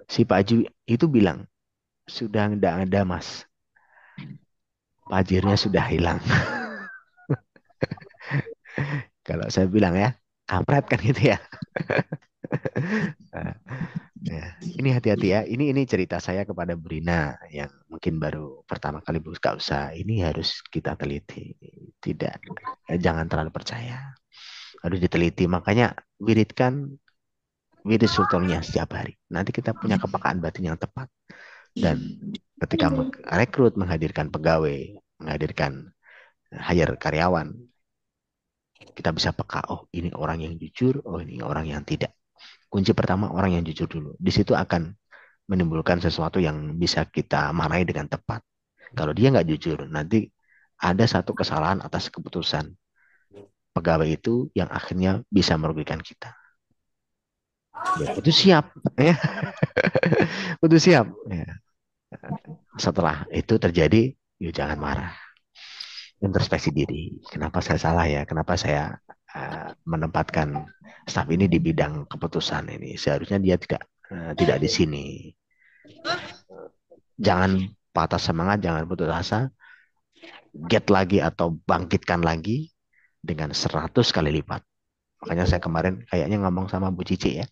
Si Pak Haji itu bilang, sudah nggak ada mas. Pajirnya sudah hilang. Kalau saya bilang ya, kampret kan gitu ya. Nah, ya. Ini hati-hati ya. Ini cerita saya kepada Brina yang mungkin baru pertama kali buka usaha. Ini harus kita teliti. Tidak, jangan terlalu percaya. Harus diteliti. Makanya wiridkan wirid sultannya setiap hari. Nanti kita punya kepekaan batin yang tepat. Dan ketika merekrut, menghadirkan pegawai, menghadirkan hire karyawan, kita bisa peka, oh ini orang yang jujur, oh ini orang yang tidak. Kunci pertama orang yang jujur dulu. Di situ akan menimbulkan sesuatu yang bisa kita marahi dengan tepat. Kalau dia nggak jujur, nanti ada satu kesalahan atas keputusan pegawai itu yang akhirnya bisa merugikan kita. Ya, itu siap, ya. Itu siap. Ya. Setelah itu terjadi, yuk jangan marah. Introspeksi diri. Kenapa saya salah ya? Kenapa saya menempatkan staf ini di bidang keputusan ini? Seharusnya dia tidak di sini. Jangan patah semangat, jangan putus asa. Get lagi atau bangkitkan lagi dengan 100 kali lipat. Makanya saya kemarin kayaknya ngomong sama Bu Cici ya.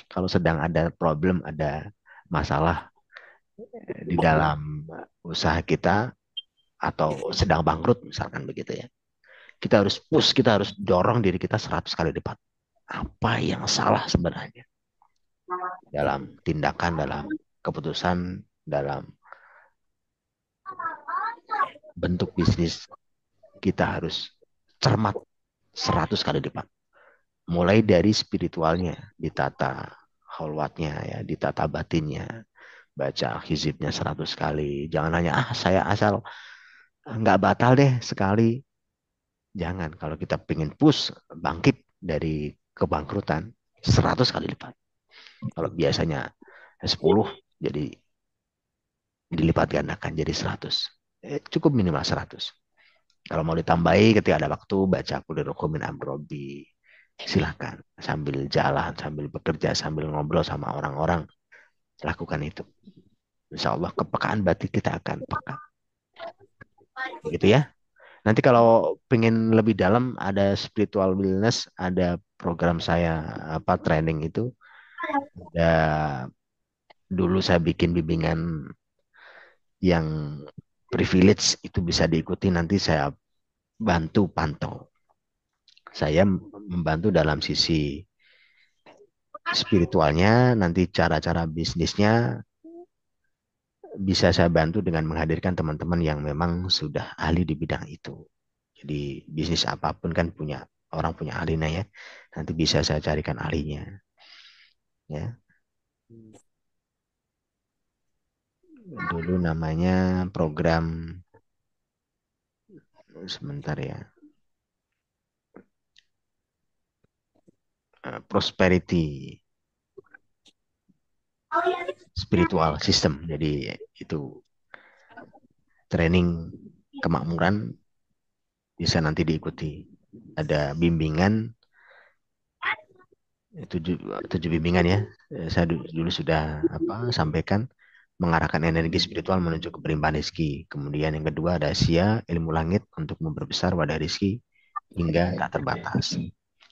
Kalau sedang ada problem, ada masalah di dalam usaha kita atau sedang bangkrut misalkan begitu ya. Kita harus push, kita harus dorong diri kita 100 kali lipat. Apa yang salah sebenarnya? Dalam tindakan, dalam keputusan, dalam bentuk bisnis, kita harus cermat 100 kali lipat. Mulai dari spiritualnya, ditata kholwatnya, ya, ditata batinnya, baca hizibnya 100 kali. Jangan hanya, saya asal nggak batal deh sekali. Jangan, kalau kita pengen push, bangkit dari kebangkrutan, 100 kali lipat. Kalau biasanya 10, jadi dilipat gandakan jadi 100. Cukup minimal 100. Kalau mau ditambahi ketika ada waktu, baca Qul min amrobi. Silakan. Sambil jalan, sambil bekerja, sambil ngobrol sama orang-orang. Lakukan itu. Insya Allah kepekaan batin kita akan peka. Gitu ya. Nanti kalau pengen lebih dalam, ada spiritual wellness, ada program saya training itu. Ada, dulu saya bikin bimbingan yang privilege, itu bisa diikuti, nanti saya bantu pantau. Saya membantu dalam sisi spiritualnya, nanti cara-cara bisnisnya bisa saya bantu dengan menghadirkan teman-teman yang memang sudah ahli di bidang itu. Jadi bisnis apapun kan orang punya ahlinya ya. Nanti bisa saya carikan ahlinya. Ya. Dulu namanya program, sebentar ya, prosperity spiritual system. Jadi itu training kemakmuran, bisa nanti diikuti. Ada bimbingan, 7 bimbingan ya. Saya dulu sudah sampaikan, mengarahkan energi spiritual menuju keberimpahan rezeki. Kemudian yang kedua ada Asia, ilmu langit untuk memperbesar wadah rezeki hingga tak terbatas.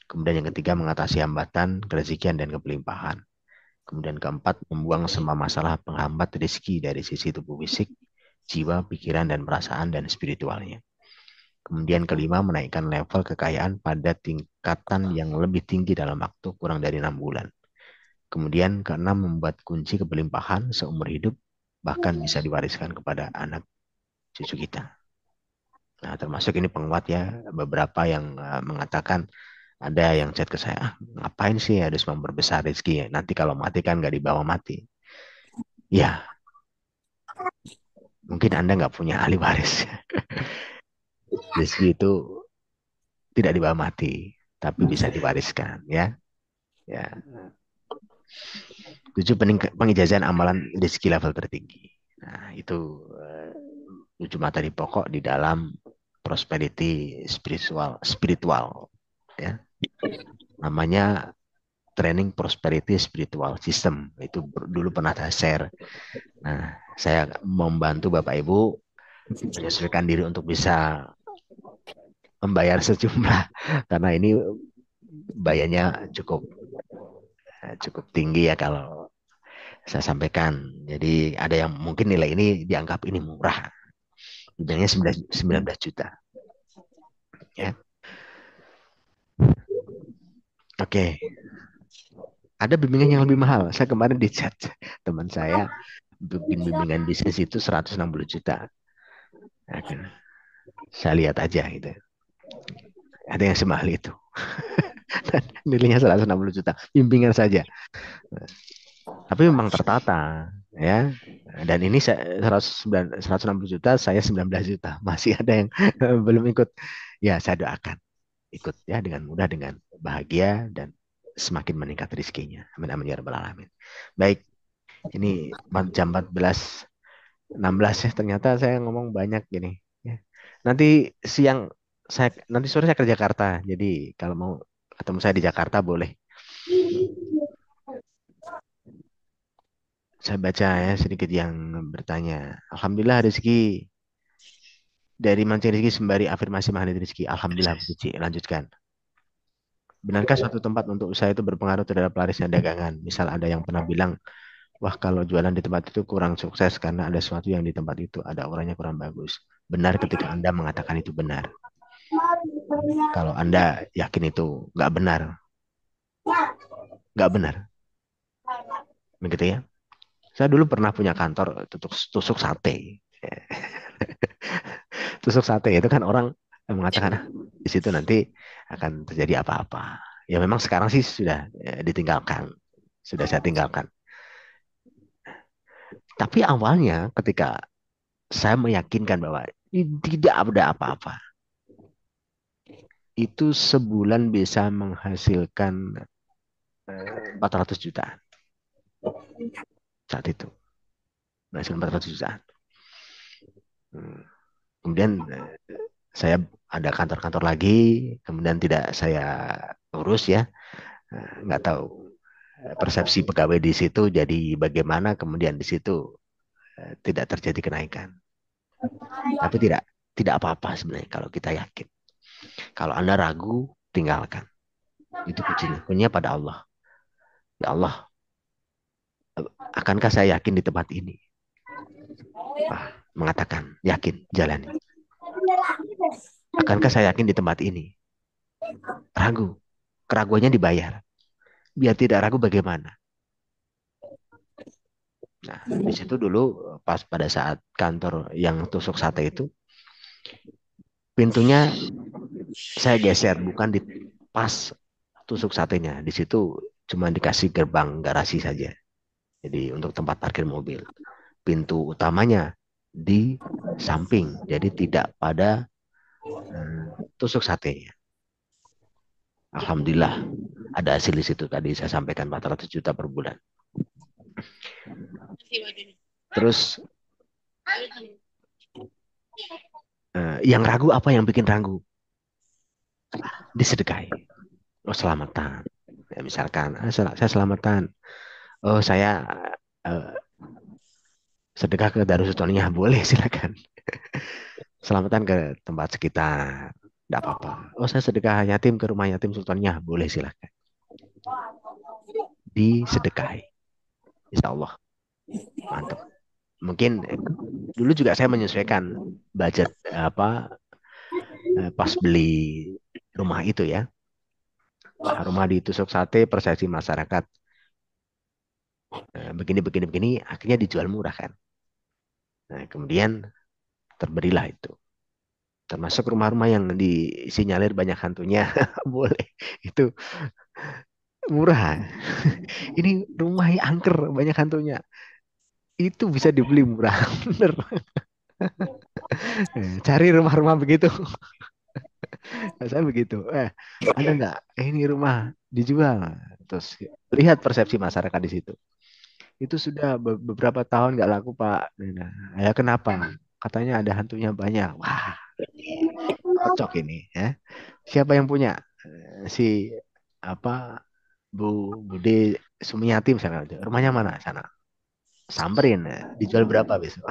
Kemudian yang ketiga mengatasi hambatan, kerezekian dan kelimpahan. Kemudian keempat, membuang semua masalah penghambat rezeki dari sisi tubuh fisik, jiwa, pikiran, dan perasaan, dan spiritualnya. Kemudian kelima, menaikkan level kekayaan pada tingkatan yang lebih tinggi dalam waktu kurang dari 6 bulan. Kemudian keenam, membuat kunci kelimpahan seumur hidup, bahkan bisa diwariskan kepada anak cucu kita. Nah, termasuk ini penguat ya, beberapa yang mengatakan Ada yang chat ke saya, ngapain sih harus memperbesar rezeki ya? Nanti kalau mati kan nggak dibawa mati. Ya, mungkin Anda nggak punya ahli waris. Rezeki itu tidak dibawa mati, tapi bisa diwariskan, ya. Ya, 7 pengijazahan amalan rezeki level tertinggi. Nah, itu 7 materi pokok di dalam prosperity spiritual, ya. Namanya training prosperity spiritual system. Itu dulu pernah saya share. Nah, saya membantu Bapak Ibu menyesuaikan diri untuk bisa membayar sejumlah karena ini bayarnya cukup tinggi ya kalau saya sampaikan. Jadi ada yang mungkin nilai ini dianggap ini murah. Nilainya 19 juta. Ya. Oke. Ada bimbingan yang lebih mahal. Saya kemarin di chat teman saya, bimbingan bisnis itu 160 juta. Nah, kan. Saya lihat aja gitu. Ada yang semahal itu. Nilainya 160 juta. Bimbingan saja. Tapi memang tertata. Ya. Dan ini 160 juta, saya 19 juta. Masih ada yang belum ikut. Ya, saya doakan. Ikut ya dengan mudah, dengan bahagia, dan semakin meningkat rezekinya. Amin amin ya rabbal alamin. Baik, ini jam 14.16 ya. Ternyata saya ngomong banyak gini. Ya. Nanti nanti sore saya ke Jakarta. Jadi kalau mau ketemu saya di Jakarta boleh. Saya baca ya sedikit yang bertanya. Alhamdulillah rezeki dari mancing rezeki sembari afirmasi magnet rezeki. Alhamdulillah, Bu Cici. Lanjutkan. Benarkah suatu tempat untuk usaha itu berpengaruh terhadap larisnya dagangan? Misal ada yang pernah bilang, wah kalau jualan di tempat itu kurang sukses karena ada sesuatu yang di tempat itu, ada orangnya kurang bagus. Benar ketika Anda mengatakan itu benar. Kalau Anda yakin itu nggak benar, nggak benar. Begitu ya. Saya dulu pernah punya kantor tusuk sate. Tusuk sate itu kan orang mengatakan, di situ nanti akan terjadi apa-apa. Ya memang sekarang sih sudah ditinggalkan. Sudah saya tinggalkan. Tapi awalnya ketika saya meyakinkan bahwa tidak ada apa-apa, itu sebulan bisa menghasilkan 400 jutaan. Saat itu. Menghasilkan 400 jutaan. Kemudian saya ada kantor-kantor lagi, kemudian tidak saya urus ya. Nggak tahu persepsi pegawai di situ jadi bagaimana, kemudian di situ tidak terjadi kenaikan. Tapi tidak apa-apa sebenarnya kalau kita yakin. Kalau Anda ragu, tinggalkan. Itu kuncinya pada Allah. Ya Allah, akankah saya yakin di tempat ini? Mengatakan, yakin, jalani. Akankah saya yakin di tempat ini? Ragu. Keraguannya dibayar. Biar tidak ragu bagaimana? Nah, di situ dulu pas pada saat kantor yang tusuk sate itu, pintunya saya geser, bukan di pas tusuk satenya. Di situ cuma dikasih gerbang garasi saja. Jadi untuk tempat parkir mobil. Pintu utamanya di samping, jadi tidak pada tusuk satenya. Alhamdulillah ada hasil di situ. Tadi saya sampaikan 400 juta per bulan. Terus yang ragu apa yang bikin ragu? Disedekahi. Oh selamatan. Ya, misalkan saya selamatan. Oh saya sedekah ke Darussutonia boleh silakan. Selamatan ke tempat sekitar. Tidak apa-apa. Oh saya sedekah yatim ke rumah yatim Sultannya boleh silakan. Disedekahi. Insya Allah. Mantap. Mungkin dulu juga saya menyesuaikan budget pas beli rumah itu ya. Rumah di tusuk sate, persepsi masyarakat begini, akhirnya dijual murah kan. Nah, kemudian terberilah itu. Termasuk rumah-rumah yang disinyalir banyak hantunya. Boleh. Itu murah. Ini rumah yang angker, banyak hantunya. Itu bisa dibeli murah. Bener. Cari rumah-rumah begitu. Saya begitu. Ada nggak? Ini rumah dijual. Terus lihat persepsi masyarakat di situ. Itu sudah beberapa tahun nggak laku, Pak. Nah, ya kenapa? Katanya ada hantunya banyak. Wah, ini cocok ini. Ya. Siapa yang punya? Si apa? Bude Sumiati misalnya. Rumahnya mana? Sana. Samperin. Dijual berapa besok?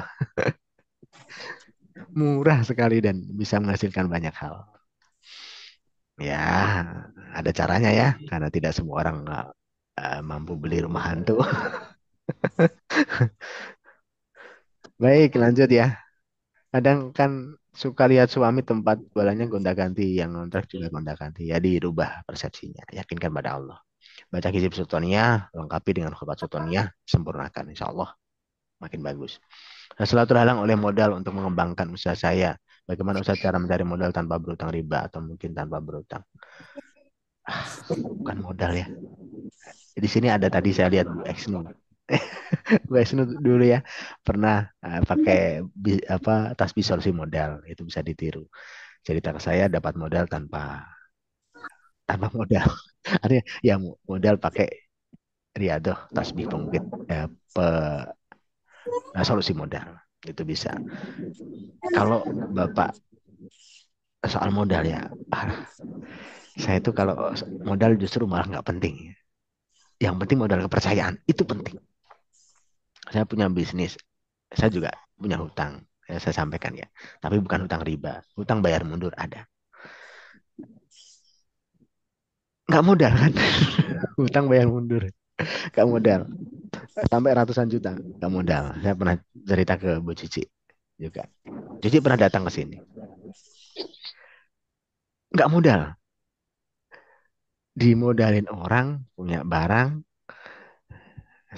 Murah sekali dan bisa menghasilkan banyak hal. Ya, ada caranya ya, karena tidak semua orang mampu beli rumah hantu. Baik, lanjut ya. Kadang kan suka lihat suami tempat jualannya gonta-ganti, yang kontrak juga gonta-ganti. Ya dirubah persepsinya. Yakinkan pada Allah. Baca hizib sultaniyah, lengkapi dengan khobat sultaniyah, sempurnakan. Insya Allah makin bagus. Nah, selalu terhalang oleh modal untuk mengembangkan usaha saya. Bagaimana usaha cara mencari modal tanpa berutang riba atau mungkin tanpa berutang? Bukan modal ya. Di sini ada tadi saya lihat Bu Exnu. Bu Exnu dulu ya pernah pakai tasbih solusi modal, itu bisa ditiru. Cerita ke saya dapat modal tanpa modal. Artinya ya modal pakai riadoh tasbih pengukit solusi modal itu bisa. Kalau Bapak soal modal ya, saya itu kalau modal justru malah nggak penting. Yang penting modal kepercayaan itu penting. Saya punya bisnis, saya juga punya hutang, ya, saya sampaikan ya. Tapi bukan hutang riba, hutang bayar mundur ada. Nggak modal kan? Hutang bayar mundur, nggak modal. Sampai ratusan juta, nggak modal. Saya pernah cerita ke Bu Cici juga. Cici pernah datang ke sini, nggak modal. Dimodalin orang punya barang,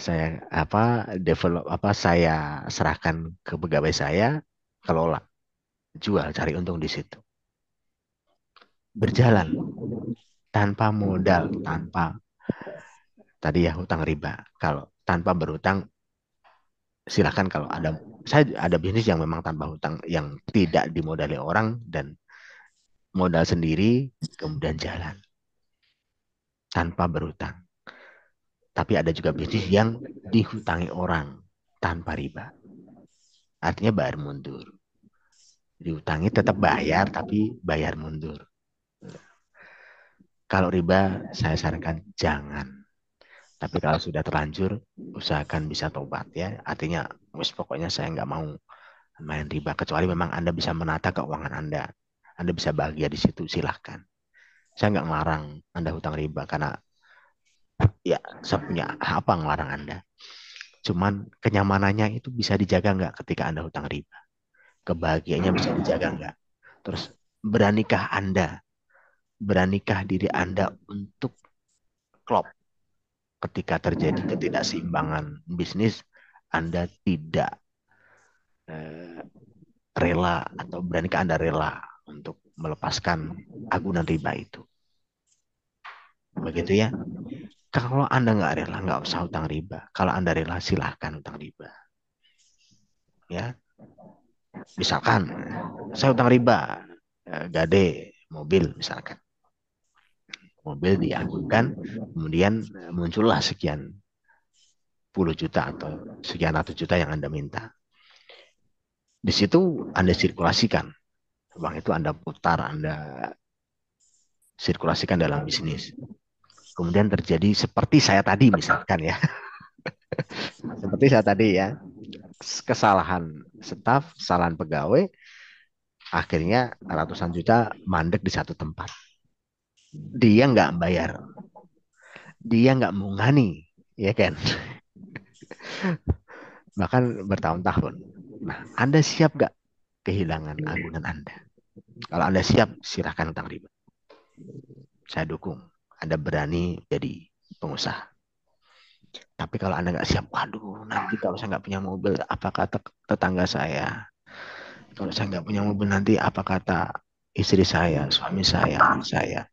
saya saya serahkan ke pegawai saya, kelola, jual, cari untung di situ. Berjalan tanpa modal, tanpa tadi ya hutang riba. Kalau tanpa berhutang, silakan. Kalau saya ada bisnis yang memang tanpa hutang, yang tidak dimodali orang dan modal sendiri, kemudian jalan tanpa berhutang. Tapi ada juga bisnis yang dihutangi orang tanpa riba. Artinya bayar mundur. Dihutangi tetap bayar, tapi bayar mundur. Kalau riba, saya sarankan jangan. Tapi kalau sudah terlanjur, usahakan bisa tobat ya. Artinya, pokoknya saya nggak mau main riba. Kecuali memang Anda bisa menata keuangan Anda. Anda bisa bahagia di situ, silahkan. Saya nggak ngelarang Anda hutang riba, karena ya saya punya apa ngelarang Anda. Cuman kenyamanannya itu bisa dijaga nggak ketika Anda hutang riba? Kebahagiaannya bisa dijaga nggak? Terus beranikah diri Anda untuk klop ketika terjadi ketidakseimbangan bisnis, Anda tidak rela, atau beranikah Anda rela untuk melepaskan agunan riba itu? Begitu ya. Kalau Anda nggak rela, nggak usah hutang riba. Kalau Anda rela, silahkan hutang riba. Ya, misalkan saya hutang riba, gade mobil misalkan. Mobil diagunkan, kemudian muncullah sekian puluh juta atau sekian ratus juta yang Anda minta. Di situ Anda sirkulasikan. Uang itu Anda putar, Anda sirkulasikan dalam bisnis. Kemudian terjadi seperti saya tadi misalkan ya. Seperti saya tadi ya. Kesalahan staf, kesalahan pegawai, akhirnya ratusan juta mandek di satu tempat. Dia nggak bayar. Dia nggak mengani, ya kan? Bahkan bertahun-tahun. Nah, Anda siap nggak kehilangan agunan Anda? Kalau Anda siap, silahkan hutang riba. Saya dukung. Anda berani jadi pengusaha. Tapi kalau Anda nggak siap, waduh, nanti kalau saya nggak punya mobil, apa kata tetangga saya? Kalau saya nggak punya mobil nanti apa kata istri saya, suami saya, anak saya?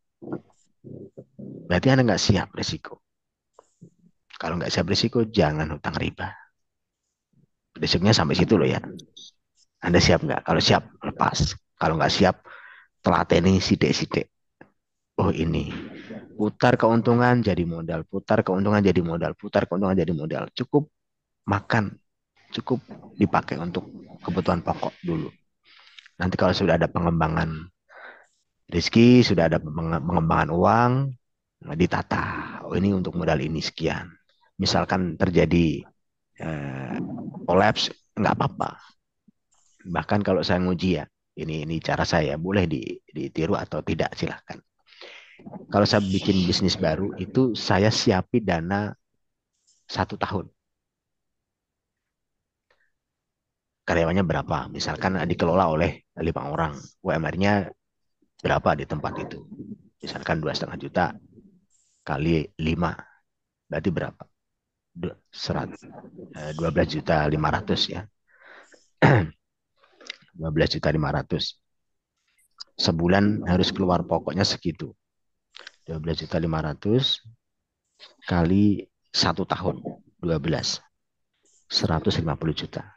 Berarti Anda nggak siap risiko. Kalau nggak siap risiko, jangan hutang riba. Risikonya sampai situ loh ya. Anda siap nggak? Kalau siap, lepas. Kalau nggak siap, telateni sidik-sidik. Oh ini, putar keuntungan jadi modal, putar keuntungan jadi modal, putar keuntungan jadi modal. Cukup makan, cukup dipakai untuk kebutuhan pokok dulu. Nanti kalau sudah ada pengembangan rezeki, sudah ada pengembangan uang, ditata. Oh ini untuk modal ini sekian. Misalkan terjadi kolaps, nggak apa-apa. Bahkan kalau saya nguji ya, ini cara saya, boleh ditiru atau tidak, silahkan. Kalau saya bikin bisnis baru, itu saya siapi dana 1 tahun. Karyawannya berapa? Misalkan dikelola oleh 5 orang, UMR-nya berapa di tempat itu? Misalkan 2,5 juta kali 5, berarti berapa? 12.500.000 ya. 12.500.000. Sebulan harus keluar pokoknya segitu. 12.500.000 kali 1 tahun, 12. 150 juta.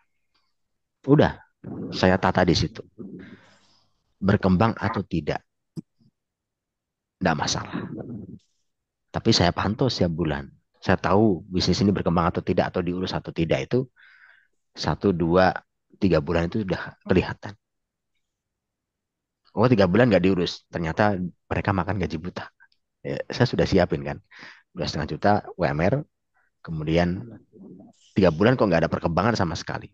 Udah, saya tata di situ. Berkembang atau tidak, tidak masalah. Tapi saya pantau setiap bulan. Saya tahu bisnis ini berkembang atau tidak, atau diurus atau tidak, itu 1, 2, 3 bulan itu sudah kelihatan. Oh 3 bulan nggak diurus, ternyata mereka makan gaji buta. Ya, saya sudah siapin kan, 2,5 juta UMR, kemudian 3 bulan kok nggak ada perkembangan sama sekali.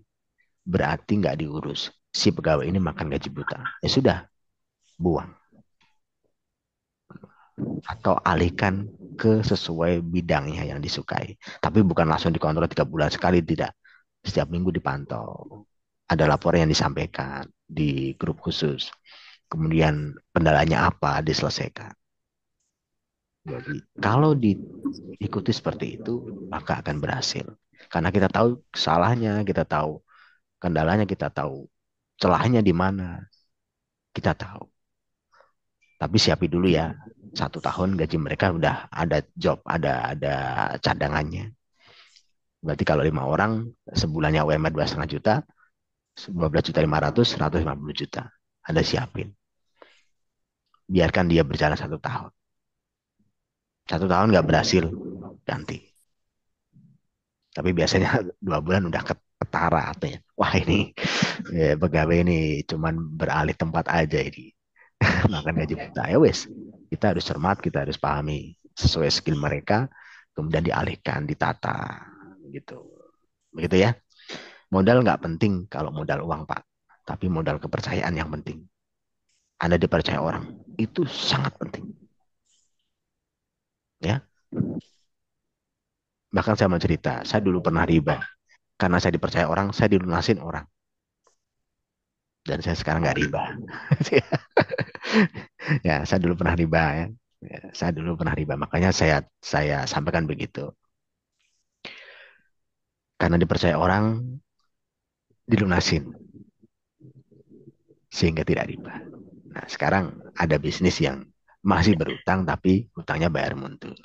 Berarti nggak diurus. Si pegawai ini makan gaji buta. Ya sudah, buang. Atau alihkan ke sesuai bidangnya yang disukai. Tapi bukan langsung dikontrol 3 bulan sekali, tidak. Setiap minggu dipantau. Ada laporan yang disampaikan di grup khusus. Kemudian kendalanya apa, diselesaikan. Jadi kalau diikuti seperti itu, maka akan berhasil. Karena kita tahu kesalahannya, kita tahu kendalanya, kita tahu celahnya di mana, kita tahu. Tapi siapi dulu ya, 1 tahun gaji mereka udah ada job, ada cadangannya. Berarti kalau 5 orang, sebulannya UMR 2,5 juta, 12.500.000, 150 juta. Anda siapin. Biarkan dia berjalan 1 tahun. 1 tahun nggak berhasil, ganti. Tapi biasanya 2 bulan udah ketara artinya. Wah ini pegawai ini cuman beralih tempat aja ini. Makan gaji buta. Ya wes, kita harus cermat, kita harus pahami sesuai skill mereka, kemudian dialihkan, ditata, gitu. Begitu ya. Modal nggak penting kalau modal uang Pak, tapi modal kepercayaan yang penting. Anda dipercaya orang, itu sangat penting. Ya. Bahkan saya mau cerita, saya dulu pernah riba. Karena saya dipercaya orang, saya dilunasin orang. Dan saya sekarang nggak riba. Ya, saya dulu pernah riba ya. Saya dulu pernah riba, makanya saya sampaikan begitu. Karena dipercaya orang, dilunasin. Sehingga tidak riba. Nah, sekarang ada bisnis yang masih berutang, tapi hutangnya bayar mundur.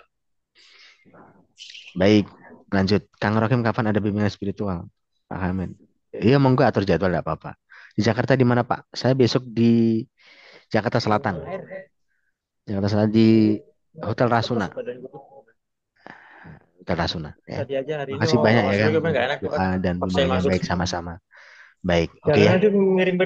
Baik, lanjut. Kang Rokim, kapan ada bimbingan spiritual? Pak Hamid. Iya, monggo atur jadwal, tidak apa-apa. Di Jakarta di mana, Pak? Saya besok di Jakarta Selatan. Jakarta Selatan di Hotel Rasuna. Hotel Rasuna. Ya. Makasih banyak ya kan. Doa dan bimbingan yang baik sama-sama. Baik, oke ya.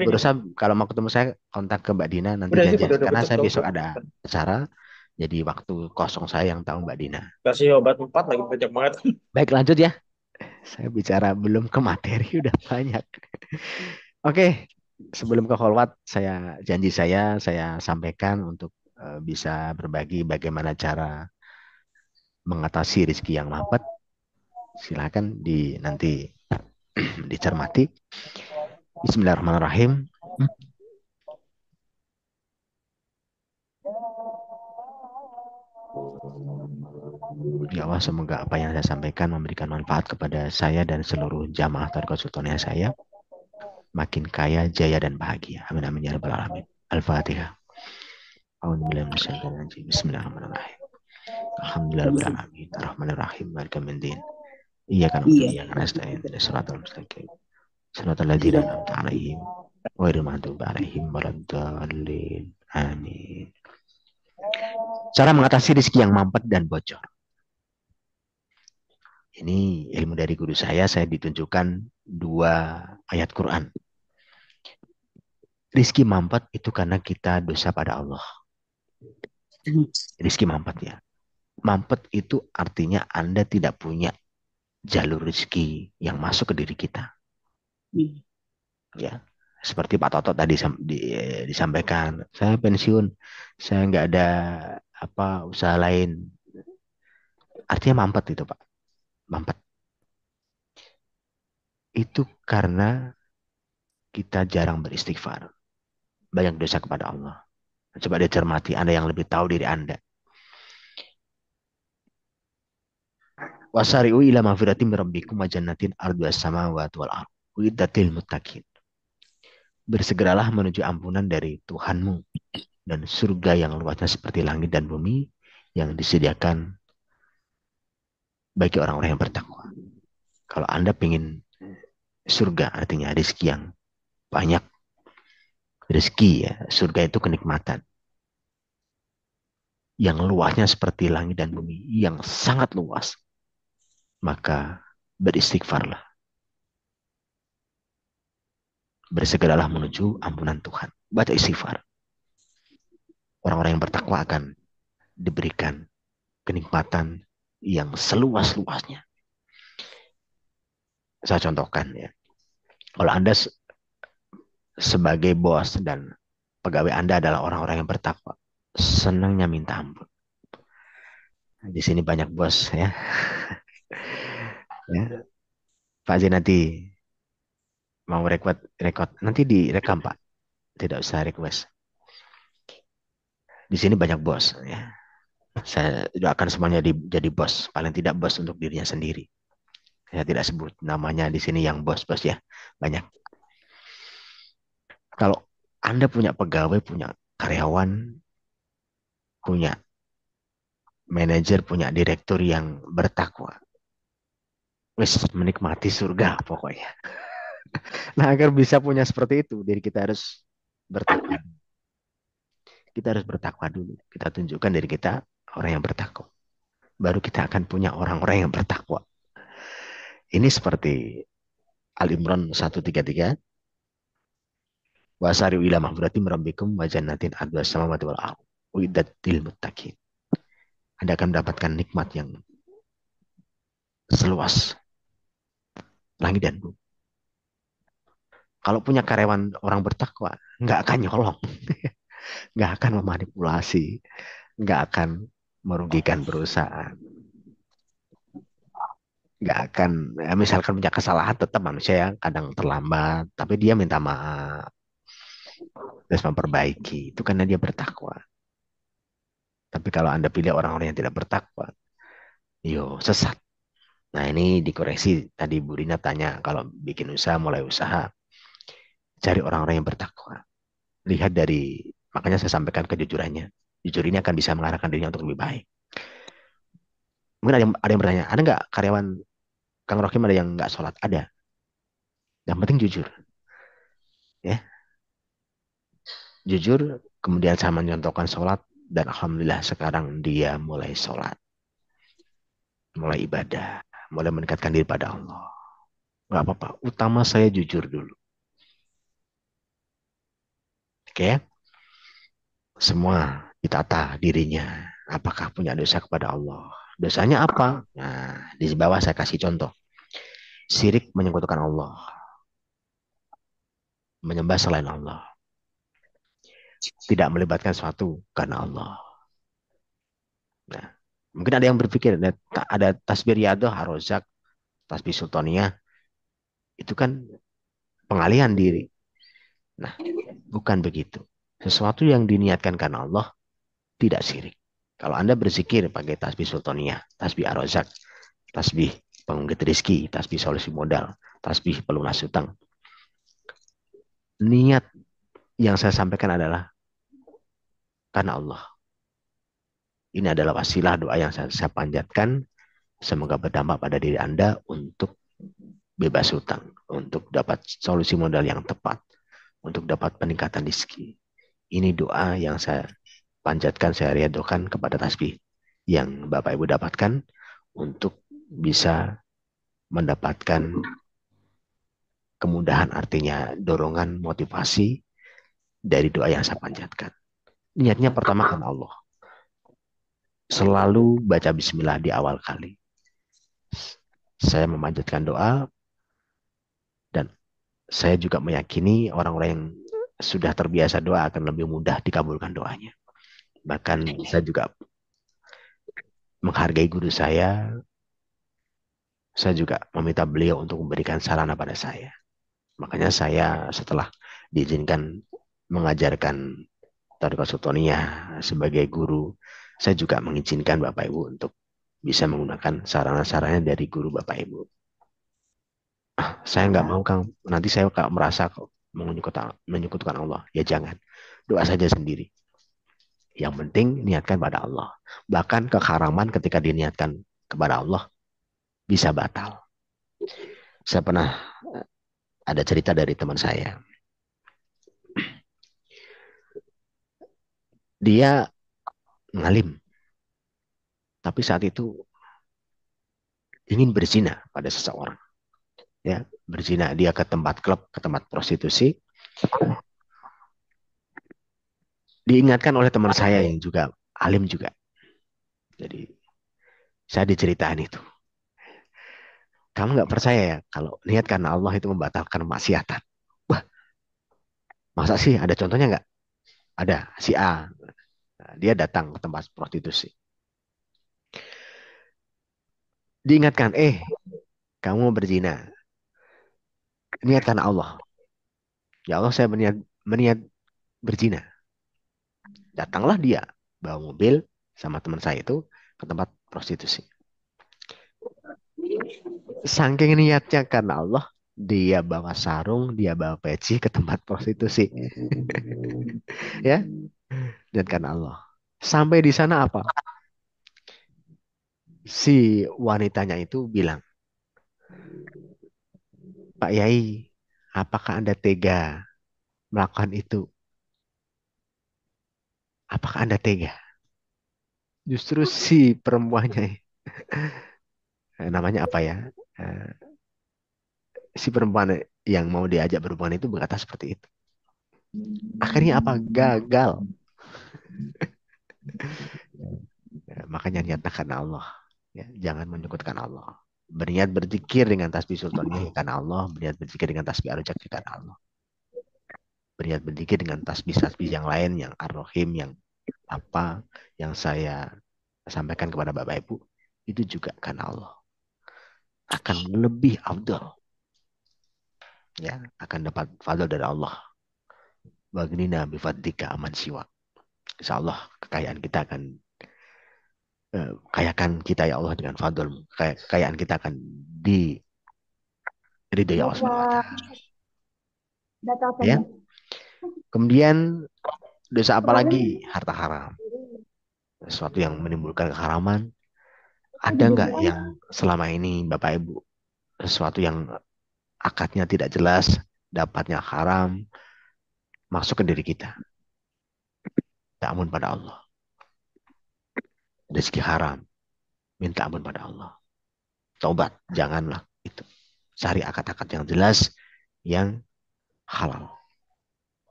Berusaha kalau mau ketemu saya kontak ke Mbak Dina nanti janjian. Karena saya besok ada acara. Jadi waktu kosong saya yang tahu Mbak Dina. Kasih obat 4 lagi banyak banget. Baik, lanjut ya. Saya bicara belum ke materi udah banyak. Oke, sebelum ke kholwat, saya janji saya sampaikan untuk bisa berbagi bagaimana cara mengatasi rezeki yang mampet. Silakan nanti dicermati. Bismillahirrahmanirrahim. Ya Allah, semoga apa yang saya sampaikan memberikan manfaat kepada saya dan seluruh jamaah Thariqat Sultaniyah saya. makin kaya, jaya, dan bahagia. Amin amin ya rabbal alamin. Al-Fatihah. Bismillahirrahmanirrahim. Alhamdulillahirabbil alamin. Arrahmanirrahim. Maliki yaumiddin. Iyyaka na'budu wa iyyaka nasta'in. Ihdinas siratal mustaqim. Siratal ladzina an'amta 'alaihim ghairil maghdubi 'alaihim waladdallin. Amin. Cara mengatasi rezeki yang mampet dan bocor. Ini ilmu dari guru saya ditunjukkan 2 ayat Quran. Rizki mampet itu karena kita dosa pada Allah. Rizki mampet ya. Mampet itu artinya Anda tidak punya jalur rezeki yang masuk ke diri kita. Ya, seperti Pak Toto tadi disampaikan, saya pensiun, saya nggak ada usaha lain. Artinya mampet itu Pak. Mampet. Itu karena kita jarang beristighfar. Banyak dosa kepada Allah. Coba dicermati, Anda yang lebih tahu diri Anda. Wasari'u ila maghfiratin min rabbikum wa jannatin arduhas samawati wal ardh uiddatil muttaqin. Bersegeralah menuju ampunan dari Tuhanmu dan surga yang luasnya seperti langit dan bumi yang disediakan bagi orang-orang yang bertakwa. Kalau Anda ingin surga, artinya rezeki yang banyak. Rezeki ya, surga itu kenikmatan. Yang luasnya seperti langit dan bumi, yang sangat luas. Maka beristighfarlah. Bersegeralah menuju ampunan Tuhan. Baca istighfar. Orang-orang yang bertakwa akan diberikan kenikmatan yang seluas-luasnya. Saya contohkan ya. Kalau Anda sebagai bos dan pegawai Anda adalah orang-orang yang bertakwa, senangnya minta ampun. Di sini banyak bos ya. Ya. Pak Zin nanti mau rekod nanti direkam Pak. Tidak usah request. Di sini banyak bos ya. Saya doakan semuanya jadi bos, paling tidak bos untuk dirinya sendiri. Saya tidak sebut namanya di sini yang bos-bos ya. Banyak. Kalau Anda punya pegawai, punya karyawan, punya manajer, punya direktur yang bertakwa, wis menikmati surga pokoknya. Nah, agar bisa punya seperti itu, diri kita harus bertakwa. Kita harus bertakwa dulu. Kita tunjukkan diri kita orang yang bertakwa. Baru kita akan punya orang-orang yang bertakwa. Ini seperti Al-Imran 133. Wasari'u ila maghfiratin min rabbikum wa jannatin arduhas samawati wal ardh uiddatil muttaqin. Anda akan mendapatkan nikmat yang seluas langit dan bumi. Kalau punya karyawan orang bertakwa, nggak akan nyolong, nggak akan memanipulasi, nggak akan merugikan perusahaan, nggak akan, misalkan punya kesalahan, tetap manusia yang kadang terlambat, tapi dia minta maaf, terus memperbaiki, itu karena dia bertakwa. Tapi kalau Anda pilih orang-orang yang tidak bertakwa, sesat. Nah ini dikoreksi, tadi Bu Rina tanya, kalau bikin usaha, mulai usaha, cari orang-orang yang bertakwa. Lihat makanya saya sampaikan kejujurannya. Jujur ini akan bisa mengarahkan dirinya untuk lebih baik. Mungkin ada yang bertanya, ada nggak karyawan Kang Rohim ada yang nggak sholat? Ada. Yang penting jujur. Ya. Jujur, kemudian saya mencontohkan sholat, dan alhamdulillah sekarang dia mulai sholat. Mulai ibadah. Mulai mendekatkan diri pada Allah. Nggak apa-apa. Utama saya jujur dulu. Oke. Semua ditata dirinya. Apakah punya dosa kepada Allah? Dosanya apa? Nah, di bawah saya kasih contoh. Syirik menyekutukan Allah. Menyembah selain Allah. Tidak melibatkan sesuatu karena Allah. Nah, mungkin ada yang berpikir ada tasbih riyadah, harozak, tasbih sultaniyah. Itu kan pengalihan diri. Nah, bukan begitu. Sesuatu yang diniatkan karena Allah tidak syirik. Kalau Anda berzikir pakai tasbih sultaniyah, tasbih arozak, tasbih pengunggit rizki, tasbih solusi modal, tasbih pelunas hutang, niat yang saya sampaikan adalah karena Allah. Ini adalah wasilah doa yang saya panjatkan. Semoga berdampak pada diri Anda untuk bebas hutang, untuk dapat solusi modal yang tepat, untuk dapat peningkatan rezeki. Ini doa yang saya panjatkan, saya riadokan kepada tasbih yang Bapak Ibu dapatkan untuk bisa mendapatkan kemudahan, artinya dorongan, motivasi dari doa yang saya panjatkan. Niatnya pertama karena Allah. Selalu baca bismillah di awal kali. Saya memanjatkan doa dan saya juga meyakini orang-orang yang sudah terbiasa doa akan lebih mudah dikabulkan doanya. Bahkan saya juga menghargai guru saya juga meminta beliau untuk memberikan sarana pada saya. Makanya saya setelah diizinkan mengajarkan Thariqah Sultaniyah sebagai guru, saya juga mengizinkan Bapak Ibu untuk bisa menggunakan sarana-sarana dari guru Bapak Ibu. Saya nggak mau Kang, nanti saya merasa menyekutukan Allah. Ya jangan, doa saja sendiri. Yang penting niatkan pada Allah. Bahkan keharaman ketika diniatkan kepada Allah bisa batal. Saya pernah ada cerita dari teman saya. Dia ngalim, tapi saat itu ingin berzina pada seseorang. Ya, berzina, dia ke tempat klub, ke tempat prostitusi. Diingatkan oleh teman saya yang juga alim juga. Jadi saya diceritain itu. Kamu nggak percaya ya kalau niat karena Allah itu membatalkan maksiatan? Wah, masa sih? Ada contohnya nggak? Ada, si A. Dia datang ke tempat prostitusi. Diingatkan, kamu mau berzina. Niat karena Allah. Ya Allah, saya berniat berzina. Datanglah dia bawa mobil sama teman saya itu ke tempat prostitusi. Saking niatnya karena Allah, dia bawa sarung, dia bawa peci ke tempat prostitusi. Ya, dan karena Allah. Sampai di sana apa? Si wanitanya itu bilang, Pak Yai, apakah Anda tega melakukan itu? Apakah Anda tega? Justru si perempuannya, namanya apa ya? Si perempuan yang mau diajak berhubungan itu berkata seperti itu. Akhirnya apa? Gagal. Makanya niatnya karena Allah. Ya, jangan menyekutukan Allah. Berniat berzikir dengan tasbih sultannya karena Allah. Berniat berzikir dengan tasbih ar-rujak karena Allah. Berniat berzikir dengan tasbih-tasbih yang lain, yang ar-rahim, yang apa yang saya sampaikan kepada Bapak Ibu, itu juga karena Allah. Akan lebih afdal. Ya, akan dapat fadl dari Allah. Wagnina bifadlika aman siwa. Insya Allah kekayaan kita akan kayakan kita ya Allah dengan fadl. Kekayaan kita akan diridhoi Allah SWT. Ya. Kemudian dosa apa lagi? Harta haram. Sesuatu yang menimbulkan keharaman. Ada nggak yang selama ini Bapak Ibu sesuatu yang akadnya tidak jelas, dapatnya haram, masuk ke diri kita? Minta ampun pada Allah. Rezeki haram, minta ampun pada Allah. Taubat, janganlah itu. Cari akad-akad yang jelas, yang halal.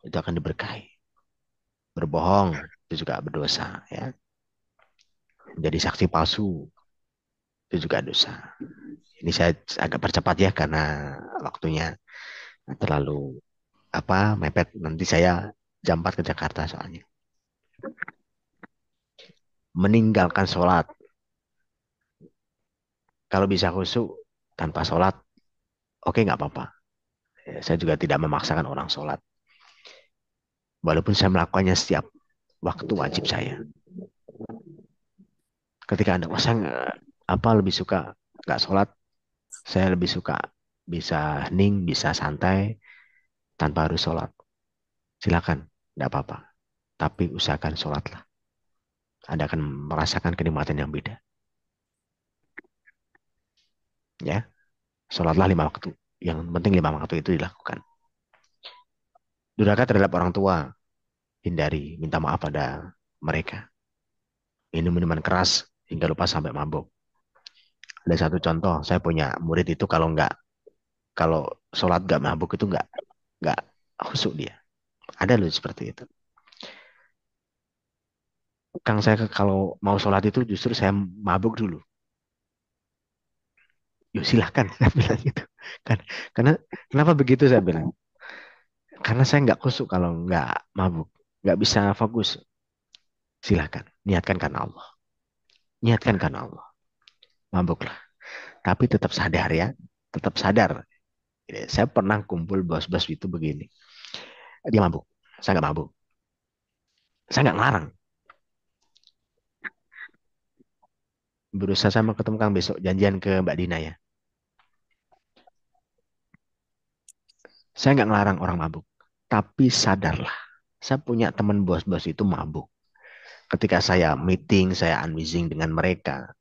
Itu akan diberkahi. Berbohong, itu juga berdosa. Ya. Menjadi saksi palsu, itu juga dosa. Ini saya agak percepat ya, karena waktunya terlalu mepet. Nanti saya jam 4 ke Jakarta soalnya. Meninggalkan sholat. Kalau bisa khusyuk tanpa sholat, oke, nggak apa-apa. Saya juga tidak memaksakan orang sholat. Walaupun saya melakukannya setiap waktu wajib saya. Ketika Anda lebih suka nggak sholat, saya lebih suka bisa hening, bisa santai, tanpa harus sholat. silakan, tidak apa-apa. Tapi usahakan sholatlah. Anda akan merasakan kenikmatan yang beda. Ya, sholatlah 5 waktu. Yang penting 5 waktu itu dilakukan. Durhaka terhadap orang tua, hindari, minta maaf pada mereka. Minum minuman keras hingga lupa sampai mabuk. Ada satu contoh, saya punya murid itu kalau sholat nggak mabuk itu nggak khusyuk dia. Ada loh seperti itu. Kang saya kalau mau sholat itu justru saya mabuk dulu. Yuk silahkan, saya bilang gitu. Karena kenapa begitu saya bilang? Karena saya nggak khusyuk kalau nggak mabuk, nggak bisa fokus. Silahkan, niatkan karena Allah. Niatkan karena Allah. Mabuklah. Tapi tetap sadar ya, tetap sadar. Saya pernah kumpul bos-bos itu begini. Dia mabuk, saya nggak mabuk. Saya nggak ngelarang. Berusaha sama ketemu Kang besok, janjian ke Mbak Dina ya. Saya nggak ngelarang orang mabuk. Tapi sadarlah, saya punya teman bos-bos itu mabuk. Ketika saya meeting, saya unwizing dengan mereka,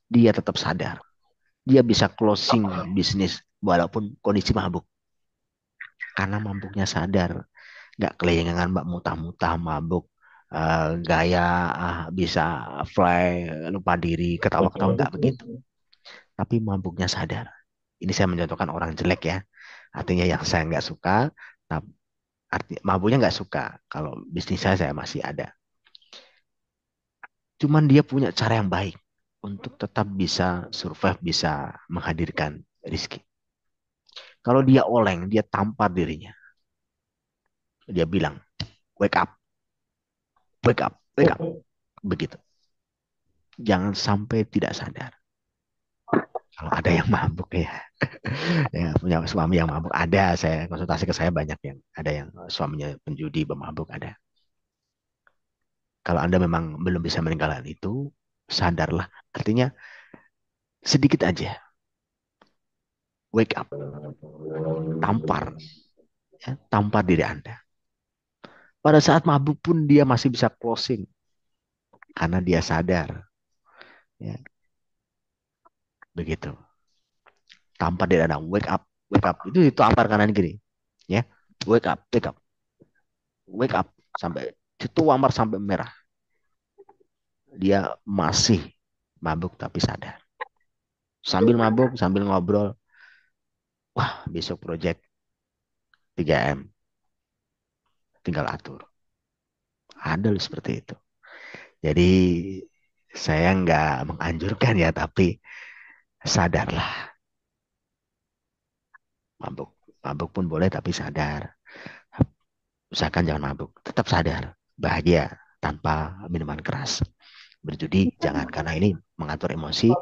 dia tetap sadar. Dia bisa closing bisnis walaupun kondisi mabuk. Karena mabuknya sadar. Nggak kelengangan mbak mutah-mutah mabuk. Gaya bisa fly, lupa diri, ketawa-ketawa. Nggak begitu. Tapi mabuknya sadar. Ini saya mencontohkan orang jelek ya. Artinya yang saya nggak suka, mabuknya nggak suka. Kalau bisnis saya masih ada. Cuman dia punya cara yang baik untuk tetap bisa survive, bisa menghadirkan rezeki. Kalau dia oleng, dia tampar dirinya. Dia bilang, wake up, wake up, wake up. Begitu. Jangan sampai tidak sadar. Kalau ada yang mabuk ya, ya punya suami yang mabuk ada. Saya konsultasi ke saya banyak yang ada yang suaminya penjudi, pemabuk ada. Kalau Anda memang belum bisa meninggalkan itu, sadarlah. Artinya sedikit aja. Wake up. Tampar. Ya, tampar diri Anda. Pada saat mabuk pun dia masih bisa closing. Karena dia sadar. Ya, begitu. Tampar diri Anda. Wake up. Wake up. Itu tampar kanan kiri. Ya, wake up. Wake up. Wake up. Sampai itu wamar sampai merah. Dia masih mabuk tapi sadar. Sambil mabuk, sambil ngobrol. Wah, besok project 3M. Tinggal atur. Ada seperti itu. Jadi saya nggak menganjurkan ya, tapi sadarlah. Mabuk. Mabuk pun boleh tapi sadar. Usahakan jangan mabuk. Tetap sadar. Bahagia tanpa minuman keras. Berjudi jangan, karena ini mengatur emosi,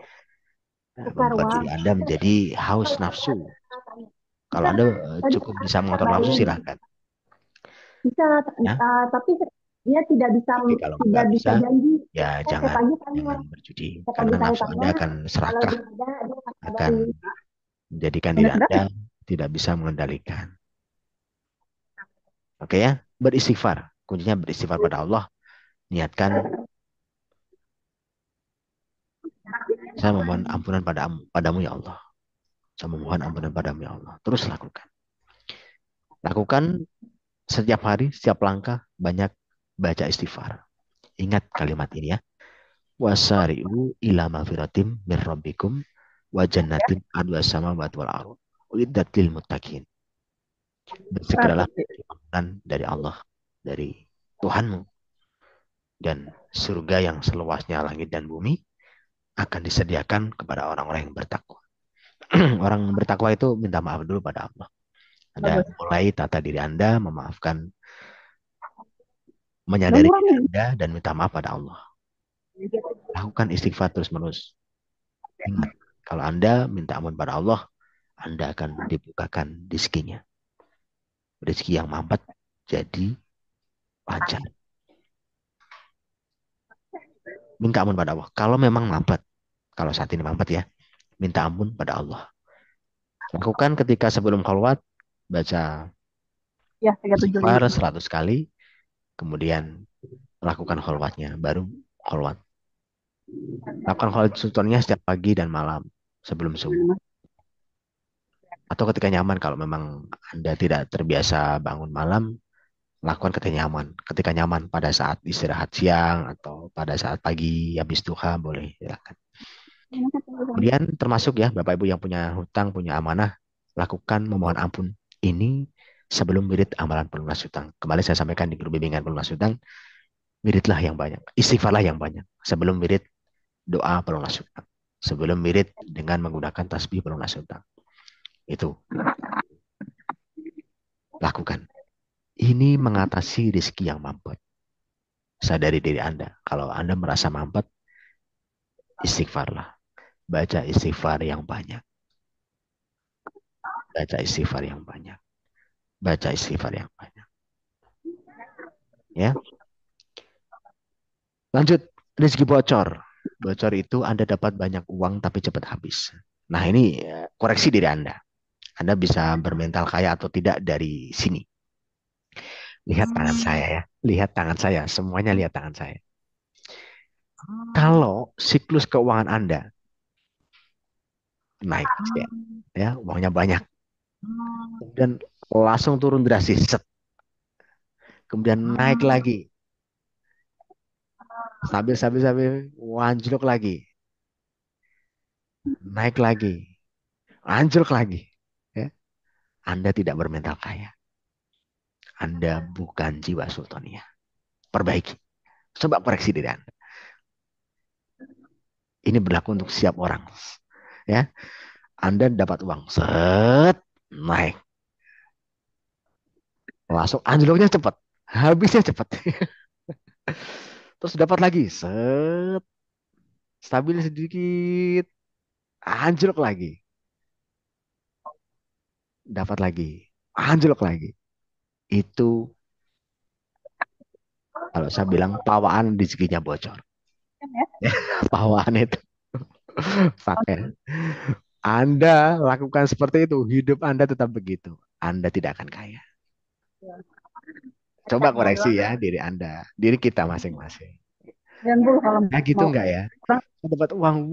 membuat diri Anda menjadi haus nafsu. Kalau Anda cukup bisa mengatur nafsu, silahkan. Bisa, Ya. tapi dia tidak bisa Tapi kalau tidak nggak bisa bisa, janji. ya jangan berjudi. Karena nafsu Anda akan serakah, akan menjadikan diri Anda tidak bisa mengendalikan. Oke ya, beristighfar. Kuncinya beristighfar pada Allah. Niatkan, saya memohon ampunan padamu ya Allah. Saya memohon ampunan padamu ya Allah. Terus lakukan. Lakukan setiap hari, setiap langkah, banyak baca istighfar. Ingat kalimat ini ya. Wasari'u ila magfiratim min rabbikum wa jannatin adwa samawati wal ardh. Uiddat lil muttaqin. Bersegeralah ampunan dari Allah, dari Tuhanmu, dan surga yang seluasnya langit dan bumi akan disediakan kepada orang-orang yang bertakwa. Orang bertakwa itu minta maaf dulu pada Allah. Anda mulai tata diri Anda, memaafkan, menyadari diri Anda, dan minta maaf pada Allah. Lakukan istighfar terus-menerus. Ingat, kalau Anda minta ampun pada Allah, Anda akan dibukakan rezekinya. Rezeki yang mampet jadi lancar. Minta ampun pada Allah. Kalau memang mampet, kalau saat ini mampet ya, minta ampun pada Allah. Lakukan ketika sebelum kholwat, baca Ya, 375. Istighfar 100 kali, kemudian lakukan kholwatnya, baru kholwat. Lakukan kholwat sultannya setiap pagi dan malam sebelum subuh. Atau ketika nyaman, kalau memang Anda tidak terbiasa bangun malam, lakukan ketika nyaman pada saat istirahat siang atau pada saat pagi habis duha, boleh silakan. Kemudian termasuk ya Bapak Ibu yang punya hutang, punya amanah, lakukan memohon ampun ini sebelum wirid amalan pelunas hutang. Kemarin saya sampaikan di grup bimbingan pelunas hutang, wiridlah yang banyak, istighfarlah yang banyak sebelum wirid doa pelunas hutang. Sebelum wirid dengan menggunakan tasbih pelunas hutang. Itu lakukan. Ini mengatasi rezeki yang mampet. Sadari diri Anda. Kalau Anda merasa mampet, istighfarlah. Baca istighfar yang banyak. Baca istighfar yang banyak. Baca istighfar yang banyak. Ya. Lanjut, rezeki bocor. Bocor itu Anda dapat banyak uang tapi cepat habis. Nah, ini koreksi diri Anda. Anda bisa bermental kaya atau tidak dari sini. Lihat tangan saya ya. Lihat tangan saya. Semuanya lihat tangan saya. Kalau siklus keuangan Anda naik, ya, uangnya banyak. Kemudian langsung turun drastis. Set. Kemudian naik lagi. Stabil, anjlok lagi. Naik lagi. Anjlok lagi. Ya. Anda tidak bermental kaya. Anda bukan jiwa sultania. Perbaiki. Coba koreksi diri Anda. Ini berlaku untuk setiap orang. Ya. Anda dapat uang. Set. Naik. Langsung anjloknya cepat. Habisnya cepat. Terus dapat lagi. Set. Stabil sedikit. Anjlok lagi. Dapat lagi. Anjlok lagi. Itu kalau saya bilang pawaan rezekinya bocor. Pawaan itu. Pakai. Anda lakukan seperti itu, hidup Anda tetap begitu. Anda tidak akan kaya. Coba koreksi ya diri Anda, diri kita masing-masing. Nah gitu enggak ya? Dapat uang,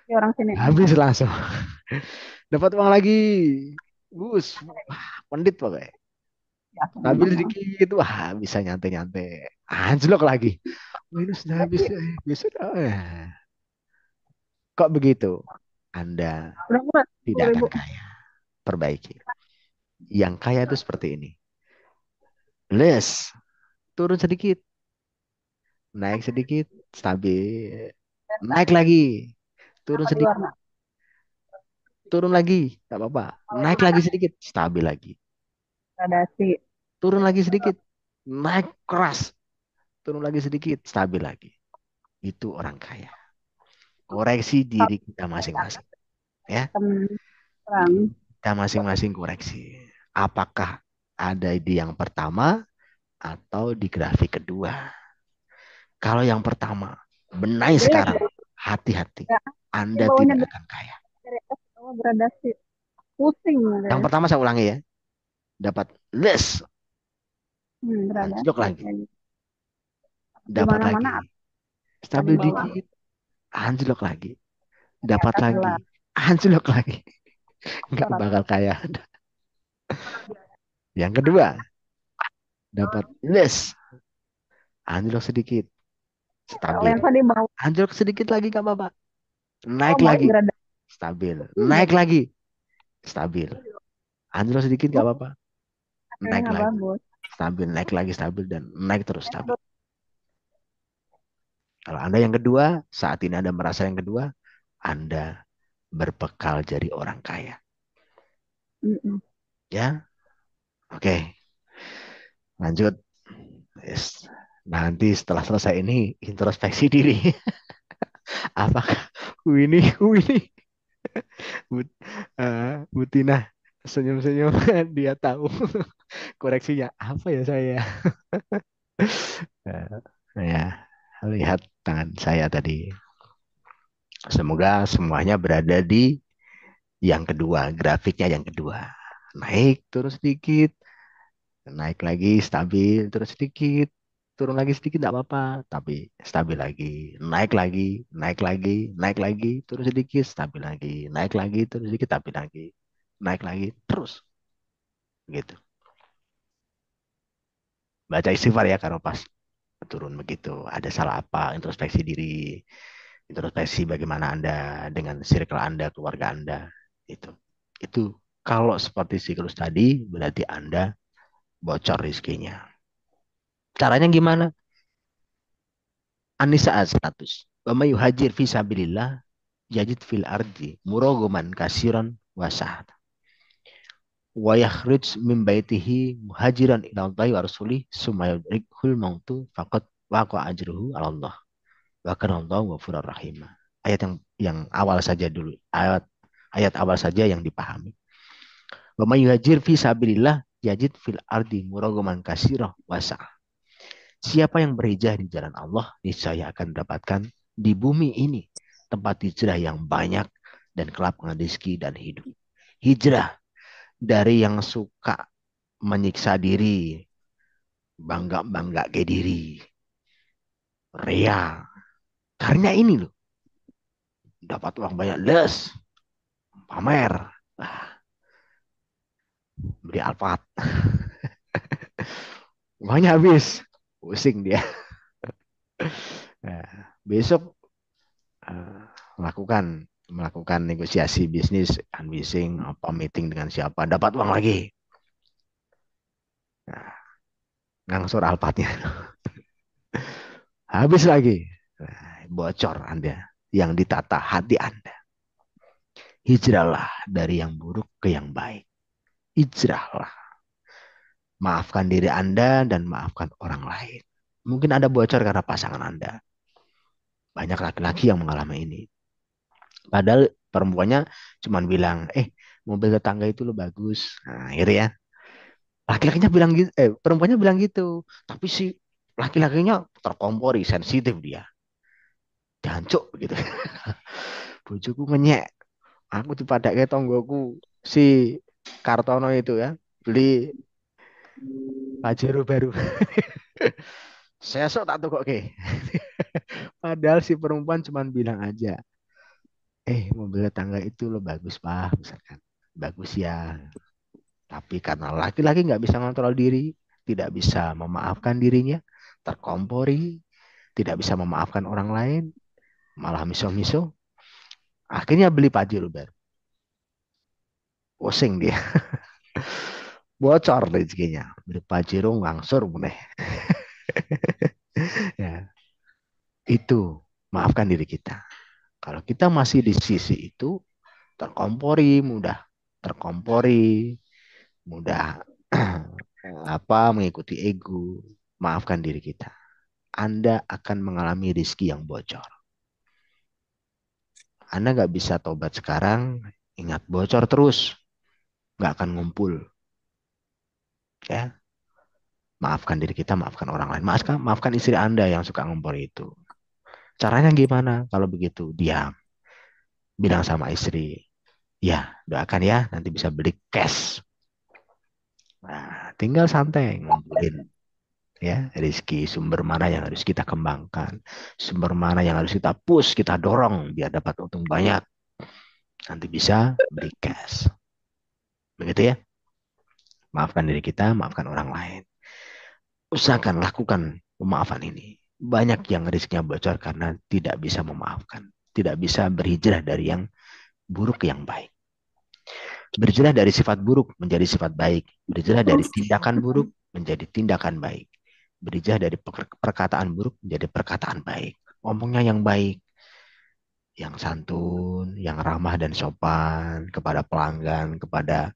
orang sini. habis langsung. Dapat uang lagi, pandit pokoknya. Habis sedikit, bisa nyantai-nyantai. Anjlok lagi. Ini sudah habis, bisa. Kok begitu? Anda tidak akan kaya. Perbaiki. Yang kaya itu seperti ini. Turun sedikit. Naik sedikit, stabil. Naik lagi. Turun sedikit. Turun lagi, tak apa-apa. Naik lagi sedikit, stabil lagi. Turun lagi sedikit. Naik keras. Turun lagi sedikit, stabil lagi. Itu orang kaya. Koreksi diri kita masing-masing. Ya. Kita masing-masing koreksi. Apakah ada di yang pertama atau di grafik kedua? Kalau yang pertama, benahi sekarang. Hati-hati. Anda tidak akan kaya. Yang pertama saya ulangi ya. Dapat less. Anjlok lagi. Dapat lagi. Stabil dikit. Anjlok lagi. Dapat lagi. Anjlok lagi. Nggak bakal kaya. Yang kedua. Dapat less. Anjlok sedikit. Stabil. Anjlok sedikit lagi gak apa-apa. Naik lagi. Stabil. Naik lagi. Stabil. Anjlok sedikit gak apa-apa. Naik lagi. Stabil. Naik lagi stabil. Dan naik terus stabil. Kalau Anda yang kedua, saat ini Anda merasa yang kedua, Anda berbekal jadi orang kaya. Ya. Oke. Lanjut. Yes. Nanti setelah selesai ini introspeksi diri. Apakah ini Butina senyum-senyum dia tahu koreksinya apa ya saya. Ya, lihat tangan saya tadi. Semoga semuanya berada di yang kedua, grafiknya yang kedua. Naik, turun sedikit, Naik lagi, stabil, terus sedikit. Turun lagi sedikit, tidak apa-apa. Tapi stabil lagi. Naik lagi, naik lagi, naik lagi, turun sedikit, stabil lagi. Naik lagi, turun sedikit, stabil lagi. Naik lagi, terus. Gitu. Baca istighfar ya kalau pas turun begitu. Ada salah apa, introspeksi diri. Introspeksi bagaimana Anda dengan circle Anda, keluarga Anda. Itu kalau seperti siklus tadi, berarti Anda bocor rezekinya. Caranya gimana? An-Nisa ayat 100. Wa may yuhajir fi sabilillah yajid fil ardi muragoman kasiran wa sa'at. Wa yakhruj min baitihi muhajiran ila Allahi wa rasulih summa yudrikhul mautu faqad waqa ajruhu 'ala Allah. Wa kana Allahu ghafurur rahim. Ayat yang awal saja dulu. Ayat awal saja yang dipahami. Wa may yuhajir fi sabilillah yajid fil ardi muragoman kasiran wa sa'at. Siapa yang berhijrah di jalan Allah, niscaya akan mendapatkan di bumi ini tempat hijrah yang banyak dan kelapangan rezeki dan hidup. Hijrah dari yang suka menyiksa diri, bangga ke diri, ria. Karena ini loh, dapat uang banyak, les, pamer, beli Alphard. Uangnya habis, pusing dia. Nah, besok melakukan negosiasi bisnis, unbising, apa meeting dengan siapa, dapat uang lagi. Nah, ngangsur Alphardnya. Habis lagi. Nah, bocor Anda yang ditata hati Anda. Hijrahlah dari yang buruk ke yang baik. Hijrahlah. Maafkan diri Anda dan maafkan orang lain. Mungkin Anda bocor karena pasangan Anda. Banyak laki-laki yang mengalami ini. Padahal perempuannya cuma bilang, mobil tetangga itu lo bagus. Nah, gitu ya. Laki-lakinya bilang gitu, perempuannya bilang gitu. Tapi si laki-lakinya terkompori, sensitif dia. Jancuk gitu. Bojoku ngenyek. Aku dipadake tonggoku si Kartono itu ya. Beli Pajero baru. Sesok tak toko oke. Padahal si perempuan cuma bilang aja, mobil tetangga itu lo bagus pak, misalkan. Bagus ya. Tapi karena laki-laki nggak bisa kontrol diri, tidak bisa memaafkan dirinya, terkompori, tidak bisa memaafkan orang lain, malah miso-miso, akhirnya beli Pajero baru. Pusing dia. Bocor rezekinya. Beli Pajero ngangsur meneh. Ya. Itu maafkan diri kita. Kalau kita masih di sisi itu, terkompori, mudah mengikuti ego, maafkan diri kita. Anda akan mengalami rezeki yang bocor. Anda nggak bisa tobat sekarang, ingat bocor terus, nggak akan ngumpul. Ya, maafkan diri kita, maafkan orang lain. Maafkan istri Anda yang suka ngompor itu. Caranya gimana? Kalau begitu, diam. Bilang sama istri, ya doakan ya, nanti bisa beli cash. Nah, tinggal santai ngumpulin ya rezeki, sumber mana yang harus kita kembangkan, sumber mana yang harus kita push, kita dorong biar dapat untung banyak. Nanti bisa beli cash. Begitu ya. Maafkan diri kita, maafkan orang lain. Usahakan lakukan pemaafan ini. Banyak yang rezekinya bocor karena tidak bisa memaafkan, tidak bisa berhijrah dari yang buruk ke yang baik. Berhijrah dari sifat buruk menjadi sifat baik. Berhijrah dari tindakan buruk menjadi tindakan baik. Berhijrah dari perkataan buruk menjadi perkataan baik. Ngomongnya yang baik, yang santun, yang ramah dan sopan kepada pelanggan, kepada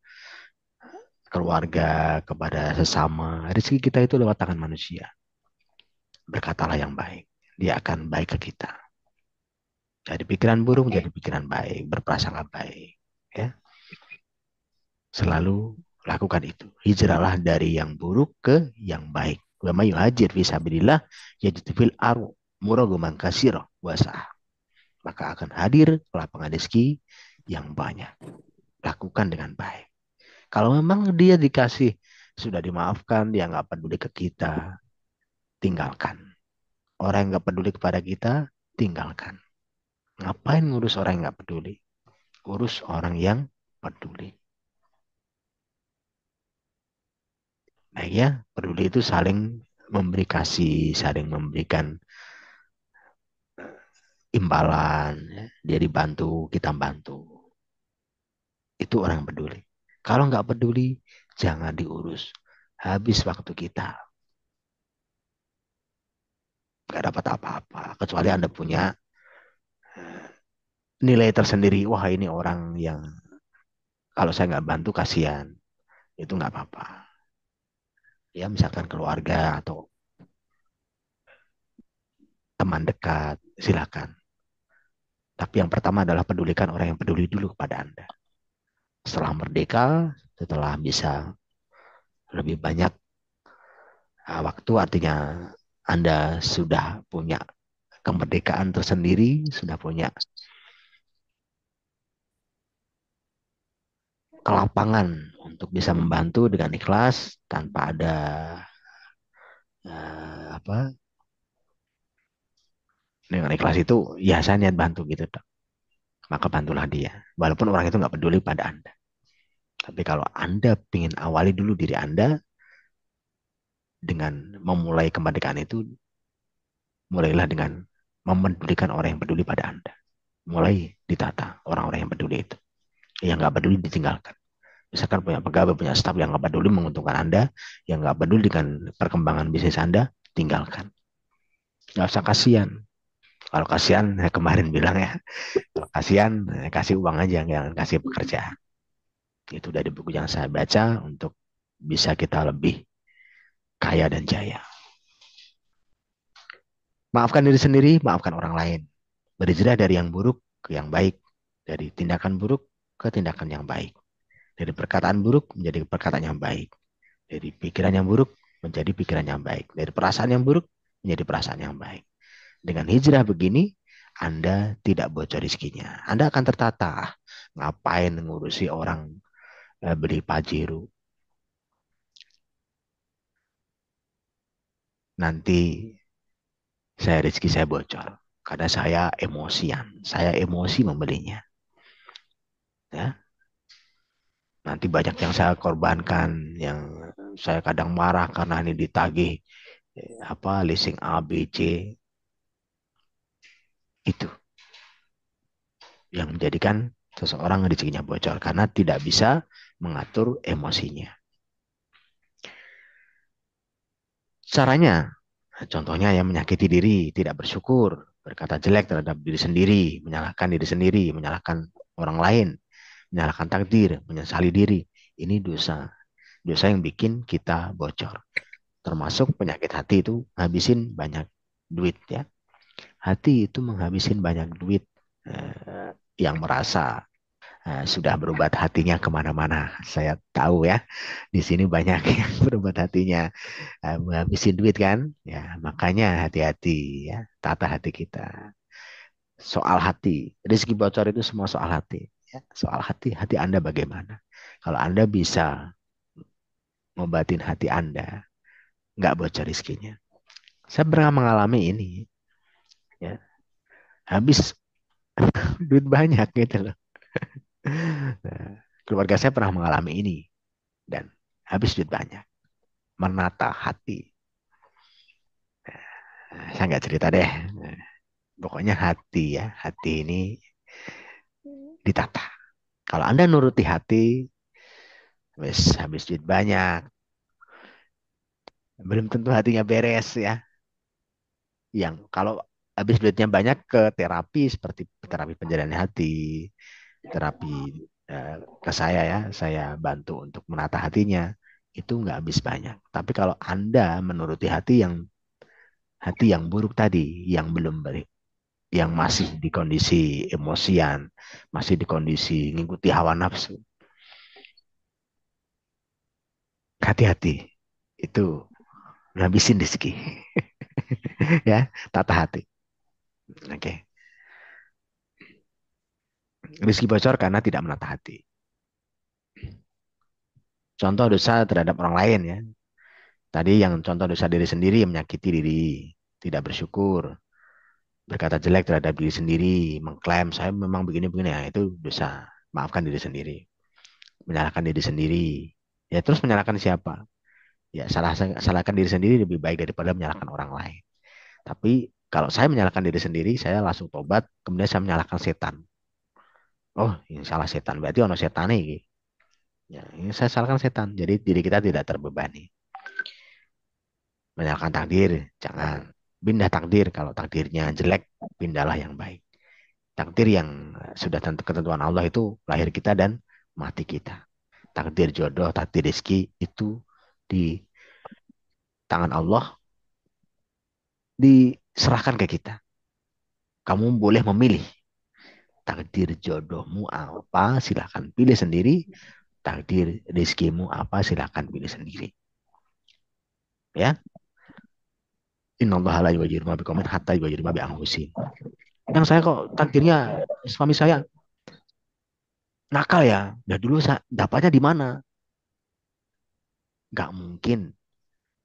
keluarga, kepada sesama. Rezeki kita itu lewat tangan manusia. Berkatalah yang baik. Dia akan baik ke kita. Jadi pikiran buruk jadi pikiran baik, berprasangka baik. Ya. Selalu lakukan itu. Hijrahlah dari yang buruk ke yang baik. Wa may yuhajir fi sabilillah yajid fil ardi muragoman katsira wa sa'ah. Maka akan hadir lapangan rezeki yang banyak. Lakukan dengan baik. Kalau memang dia dikasih sudah dimaafkan, dia nggak peduli ke kita, tinggalkan. Orang yang nggak peduli kepada kita, tinggalkan. Ngapain ngurus orang yang nggak peduli? Urus orang yang peduli. Baik ya, peduli itu saling memberi kasih, saling memberikan imbalan. Ya. Dia dibantu, kita bantu. Itu orang yang peduli. Kalau nggak peduli, jangan diurus. Habis waktu kita. Nggak dapat apa-apa. Kecuali Anda punya nilai tersendiri. Wah, ini orang yang kalau saya nggak bantu kasihan. Itu nggak apa-apa. Ya, misalkan keluarga atau teman dekat, silakan. Tapi yang pertama adalah pedulikan orang yang peduli dulu kepada Anda. Setelah merdeka, setelah bisa lebih banyak waktu, artinya Anda sudah punya kemerdekaan tersendiri, sudah punya kelapangan untuk bisa membantu dengan ikhlas tanpa ada apa, dengan ikhlas itu ya saya niat bantu gitu, maka bantulah dia walaupun orang itu nggak peduli pada Anda. Tapi kalau Anda ingin awali dulu diri Anda dengan memulai kemerdekaan itu, mulailah dengan memedulikan orang yang peduli pada Anda. Mulai ditata orang-orang yang peduli itu. Yang nggak peduli ditinggalkan. Misalkan punya pegawai, punya staf yang nggak peduli menguntungkan Anda, yang nggak peduli dengan perkembangan bisnis Anda, tinggalkan. Nggak usah kasihan. Kalau kasihan, saya kemarin bilang ya, kalau kasihan, kasih uang aja, jangan kasih pekerjaan. Itu dari buku yang saya baca untuk bisa kita lebih kaya dan jaya. Maafkan diri sendiri, maafkan orang lain. Berhijrah dari yang buruk ke yang baik. Dari tindakan buruk ke tindakan yang baik. Dari perkataan buruk menjadi perkataan yang baik. Dari pikiran yang buruk menjadi pikiran yang baik. Dari perasaan yang buruk menjadi perasaan yang baik. Dengan hijrah begini, Anda tidak bocor rezekinya. Anda akan tertata. Ngapain ngurusi orang beli Pajero? Nanti rezeki saya bocor. Karena saya emosian. Saya emosi membelinya. Ya. Nanti banyak yang saya korbankan, yang saya kadang marah karena ini ditagih leasing A, B, C. Itu yang menjadikan seseorang rezekinya bocor karena tidak bisa mengatur emosinya. Caranya, contohnya yang menyakiti diri, tidak bersyukur, berkata jelek terhadap diri sendiri, menyalahkan orang lain, menyalahkan takdir, menyesali diri. Ini dosa. Dosa yang bikin kita bocor. Termasuk penyakit hati itu habisin banyak duit ya. Hati itu menghabisin banyak duit yang merasa sudah berobat hatinya kemana-mana. Saya tahu ya, di sini banyak yang berobat hatinya menghabisin duit kan. Ya, makanya hati-hati ya, tata hati kita. Soal hati, rezeki bocor itu semua soal hati. Ya, soal hati, hati Anda bagaimana? Kalau Anda bisa ngobatin hati Anda, nggak bocor rezekinya. Saya pernah mengalami ini, ya, habis duit banyak gitu loh. Nah, keluarga saya pernah mengalami ini dan habis duit banyak, menata hati. Saya nggak cerita deh. Pokoknya hati ya, hati ini ditata. Kalau Anda nuruti hati, habis duit banyak, belum tentu hatinya beres ya. Yang kalau habis duitnya banyak ke terapi seperti terapi penjelasan hati, terapi ke saya ya, saya bantu untuk menata hatinya, itu nggak habis banyak. Tapi kalau Anda menuruti hati yang buruk tadi, yang belum balik, yang masih di kondisi emosian, masih di kondisi ngikuti hawa nafsu, hati-hati, itu ngabisin rezeki. Ya, tata hati. Oke. Rezeki bocor karena tidak menata hati. contoh dosa terhadap orang lain ya. Tadi yang contoh dosa diri sendiri, menyakiti diri, tidak bersyukur, berkata jelek terhadap diri sendiri, mengklaim saya memang begini-begini, ya itu dosa. Maafkan diri sendiri, menyalahkan diri sendiri. Ya terus menyalahkan siapa? Ya salahkan diri sendiri lebih baik daripada menyalahkan orang lain. Tapi kalau saya menyalahkan diri sendiri, saya langsung tobat, kemudian saya menyalahkan setan. Oh, ini salah setan, berarti ono setan ini. Ya, ini saya salahkan setan. Jadi diri kita tidak terbebani. Menyalahkan takdir, jangan. Pindah takdir, kalau takdirnya jelek, pindahlah yang baik. Takdir yang sudah ketentuan Allah itu lahir kita dan mati kita. Takdir jodoh, takdir rezeki itu di tangan Allah, diserahkan ke kita. Kamu boleh memilih takdir jodohmu apa, silahkan pilih sendiri. Takdir rezekimu apa, silahkan pilih sendiri. Ya. Innallaha la yughayyiru ma biqaumin hatta yughayyiru ma bi anfusihim. Yang saya kok takdirnya suami saya nakal ya. Nah dulu saya dapatnya di mana? Gak mungkin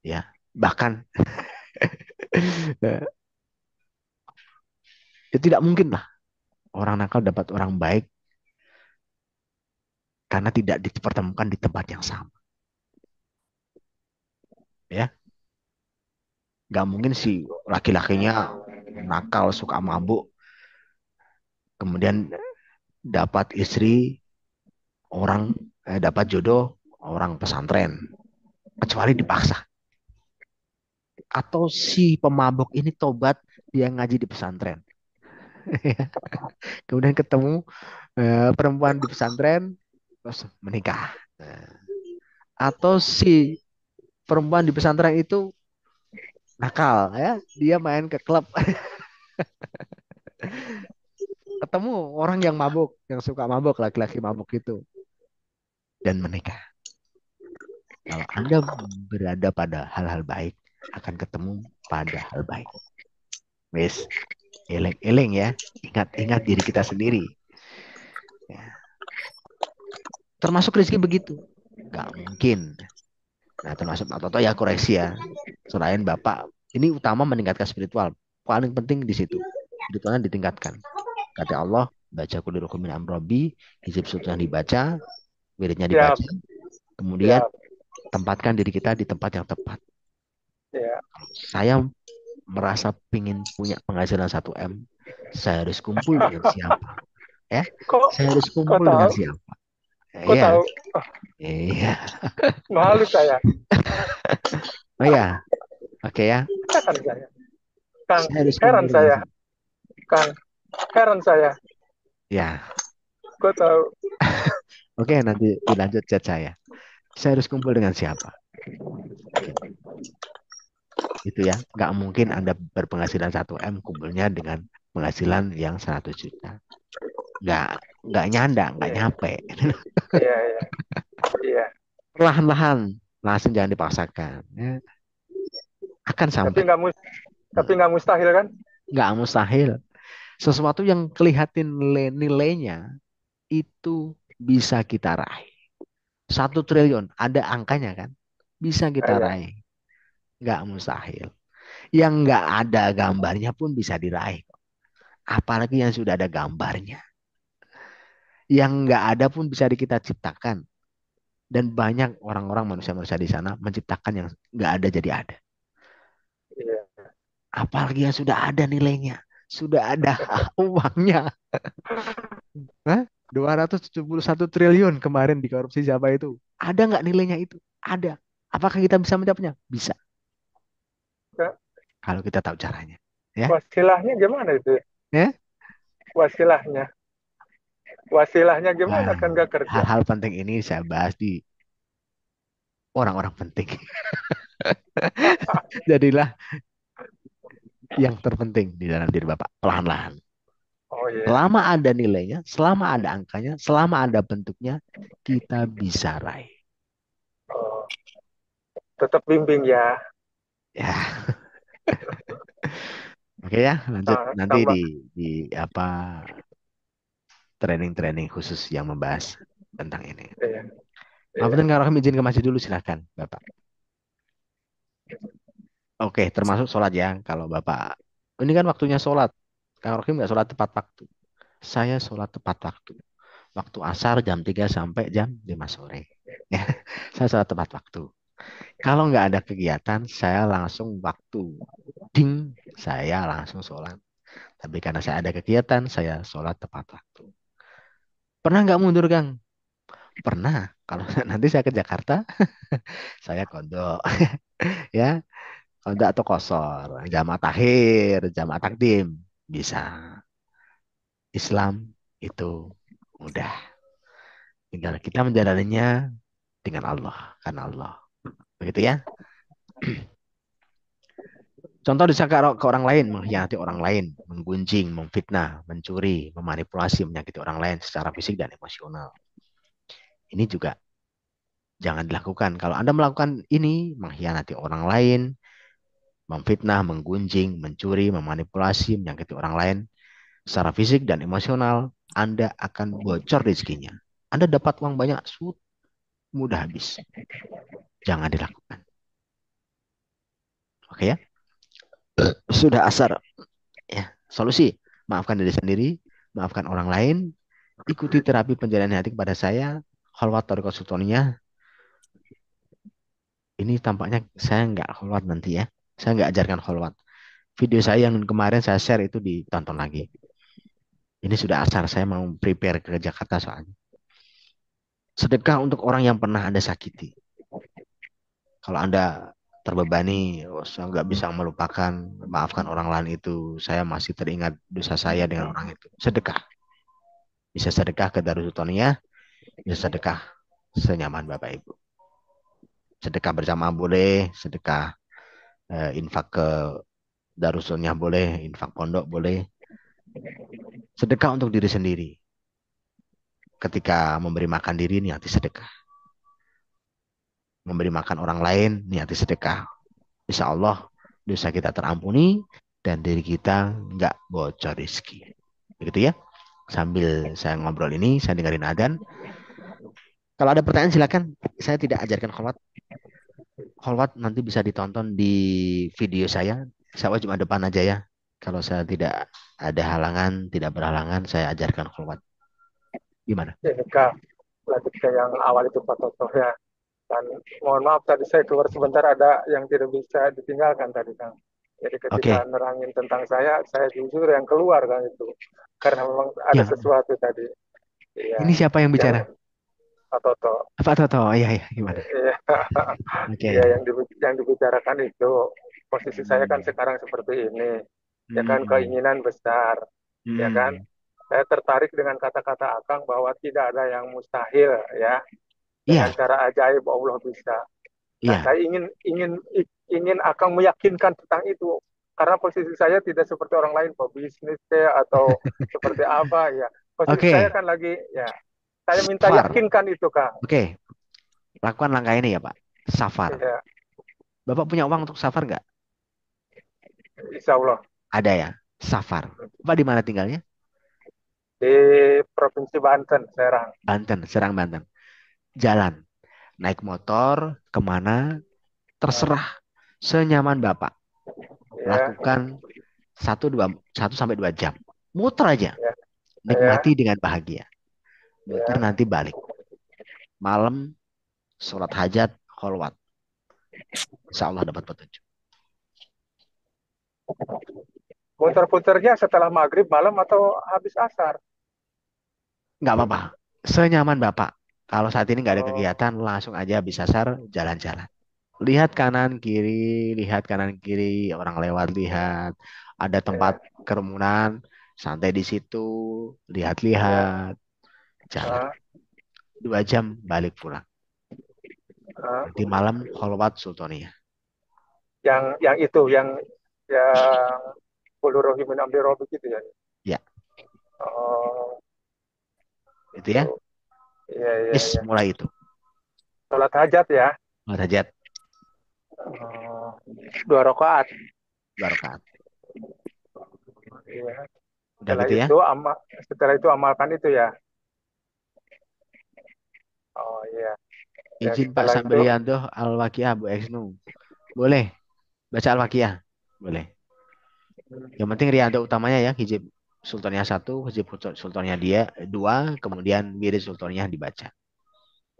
ya. Bahkan ya tidak mungkin lah orang nakal dapat orang baik karena tidak dipertemukan di tempat yang sama. Ya, gak mungkin si laki-lakinya nakal, suka mabuk, kemudian dapat istri orang, dapat jodoh orang pesantren, kecuali dipaksa. Atau si pemabuk ini tobat, dia ngaji di pesantren. Kemudian ketemu perempuan di pesantren, terus menikah. Atau si perempuan di pesantren itu nakal, ya, dia main ke klub, ketemu orang yang mabuk, yang suka mabuk, laki-laki mabuk itu, dan menikah. Kalau Anda berada pada hal-hal baik, akan ketemu pada hal baik. Wes, eleng-eleng ya, ingat-ingat diri kita sendiri. Ya. Termasuk rezeki begitu, nggak mungkin. Nah, termasuk atau ya koreksi ya. Selain Bapak, ini utama meningkatkan spiritual. Paling penting di situ. Spiritualnya ditingkatkan. Kata Allah, baca kulli rukumin amrobi, hizib suatu yang dibaca, wiridnya dibaca. Kemudian tempatkan diri kita di tempat yang tepat. Saya merasa ingin punya penghasilan 1M, saya harus kumpul dengan siapa? Ya, saya harus kumpul dengan siapa? Kok tahu? Iya. Malu saya. Oh ya, oke ya. Heran saya. Kang, heran saya. Kang, heran saya. Ya. Kok tahu? Oke, nanti dilanjut chat saya. Saya harus kumpul dengan siapa? Itu ya, nggak mungkin Anda berpenghasilan 1M kumpulnya dengan penghasilan yang 100 juta. Nggak nyanda, nggak nyampe. Iya. Perlahan-lahan, langsung jangan dipaksakan. Ya. Akan sampai. Tapi nggak mustahil kan? Nggak mustahil. Sesuatu yang kelihatan nilainya itu bisa kita raih. 1 triliun, ada angkanya kan? Bisa kita raih. Nggak mustahil. Yang nggak ada gambarnya pun bisa diraih. Apalagi yang sudah ada gambarnya. Yang nggak ada pun bisa kita ciptakan. Dan banyak orang-orang manusia-manusia di sana menciptakan yang nggak ada jadi ada. Apalagi yang sudah ada nilainya. Sudah ada uangnya. 271 triliun kemarin di korupsi siapa itu? Ada nggak nilainya itu? Ada. Apakah kita bisa mendapatnya? Bisa. Kalau kita tahu caranya. Ya? Wasilahnya gimana itu? Ya? Wasilahnya gimana kan nggak kerja? Hal-hal penting ini saya bahas di orang-orang penting. Jadilah yang terpenting di dalam diri Bapak. Pelan-pelan. Oh, iya. Selama ada nilainya, selama ada angkanya, selama ada bentuknya, kita bisa raih. Oh. Tetap bimbing ya. Ya. Oke ya, lanjut nanti di training-training khusus yang membahas tentang ini. Iya. Iya. Kang Rohim izin ke masjid dulu silakan, Bapak. Oke, termasuk sholat ya. Kalau Bapak, ini kan waktunya sholat. Kang Rohim nggak sholat tepat waktu. Saya sholat tepat waktu. Waktu asar jam 3 sampai jam 5 sore. Ya, saya sholat tepat waktu. Kalau nggak ada kegiatan, saya langsung waktu. Ding, saya langsung sholat. Tapi karena saya ada kegiatan, saya sholat tepat waktu. Pernah nggak mundur, Kang? Pernah. Kalau nanti saya ke Jakarta, saya kodok. Ya, kodok atau kosor. Jamaah takhir, jamaah takdim. Bisa. Islam itu mudah. Tinggal kita menjalaninya dengan Allah. Karena Allah. Begitu ya. Contoh disangka ke orang lain, mengkhianati orang lain, menggunjing, memfitnah, mencuri, memanipulasi, menyakiti orang lain secara fisik dan emosional. Ini juga jangan dilakukan. Kalau Anda melakukan ini, mengkhianati orang lain, memfitnah, menggunjing, mencuri, memanipulasi, menyakiti orang lain secara fisik dan emosional, Anda akan bocor rezekinya. Anda dapat uang banyak, mudah habis. Jangan dilakukan. Oke ya? Sudah asar. Ya, solusi. Maafkan diri sendiri, maafkan orang lain, ikuti terapi penjalanan hati kepada saya, khalwat Thariqah Sultaniyah. Ini tampaknya saya nggak khalwat nanti ya. Saya nggak ajarkan khalwat. Video saya yang kemarin saya share itu ditonton lagi. Ini sudah asar, saya mau prepare ke Jakarta soalnya. Sedekah untuk orang yang pernah Anda sakiti. Kalau Anda terbebani, saya nggak bisa melupakan, maafkan orang lain itu, saya masih teringat dosa saya dengan orang itu. Sedekah. Bisa sedekah ke Darul Sultaniyah, bisa sedekah senyaman Bapak Ibu. Sedekah bersama boleh, sedekah infak ke Darul Sultaniyah boleh, infak pondok boleh. Sedekah untuk diri sendiri. Ketika memberi makan diri, niati sedekah. Memberi makan orang lain, niati sedekah. Insya Allah dosa kita terampuni dan diri kita nggak bocor rezeki. Begitu ya. Sambil saya ngobrol ini, saya dengerin adzan. Kalau ada pertanyaan silakan. Saya tidak ajarkan kholwat. Kholwat nanti bisa ditonton di video saya. Saya cuma depan aja ya. Kalau saya tidak ada halangan, tidak berhalangan, saya ajarkan kholwat. Gimana? Ya, Kak. Lanjut ke yang awal itu Pak Toto ya. Dan mohon maaf tadi saya keluar sebentar, ada yang tidak bisa ditinggalkan tadi Kang. Jadi ketika Oke. nerangin tentang saya jujur yang keluar kan itu. Karena memang ada Ya. sesuatu tadi. Ya, Ini siapa yang bicara? Pak Toto. Pak Toto, iya, gimana? Iya, Oke. ya, yang dibicarakan itu posisi saya kan sekarang seperti ini, ya kan, keinginan besar, ya kan. Saya tertarik dengan kata-kata Akang bahwa tidak ada yang mustahil, ya. Dengan cara ajaib Allah bisa. Nah, saya ingin Akang meyakinkan tentang itu, karena posisi saya tidak seperti orang lain, pebisnis atau seperti apa, ya. Posisi saya kan lagi, ya. Saya minta yakinkan itu, Kang. Oke. Lakukan langkah ini ya, Pak. Safar. Ya. Bapak punya uang untuk safar nggak? Insya Allah. Ada ya? Safar. Bapak di mana tinggalnya? Di Provinsi Banten, Serang. Serang, Banten. Jalan. Naik motor, kemana? Terserah. Senyaman Bapak. Lakukan 1-2 jam. Muter aja. Nikmati dengan bahagia. Muter nanti balik. Malam, sholat hajat, kholwat. Insya Allah dapat petunjuk. Puter-puternya setelah maghrib malam atau habis asar? Nggak apa-apa. Senyaman Bapak. Kalau saat ini nggak ada kegiatan, langsung aja habis asar, jalan-jalan. Lihat kanan kiri, orang lewat lihat. Ada tempat kerumunan, santai di situ, lihat-lihat, jalan. 2 jam balik pulang. Nanti malam kholwat Sultaniyah. Yang itu, yang Qul Rohi min amri Rabbi gitu ya? Ya. Oh. Itu ya? Iya. Mulai itu. Sholat hajat ya? Sholat hajat. 2 rakaat. 2 rakaat. Iya. Udah gitu ya? Setelah itu amalkan itu ya? Oh iya. Ya, Izin Pak setelah itu Sambelianto Al-Waqiah Bu Eksnu. Boleh baca Al-Waqiah? Boleh. Yang penting Rianto utamanya ya, hijab sultannya 1, hijab sultannya dia 2, kemudian wirid sultannya dibaca.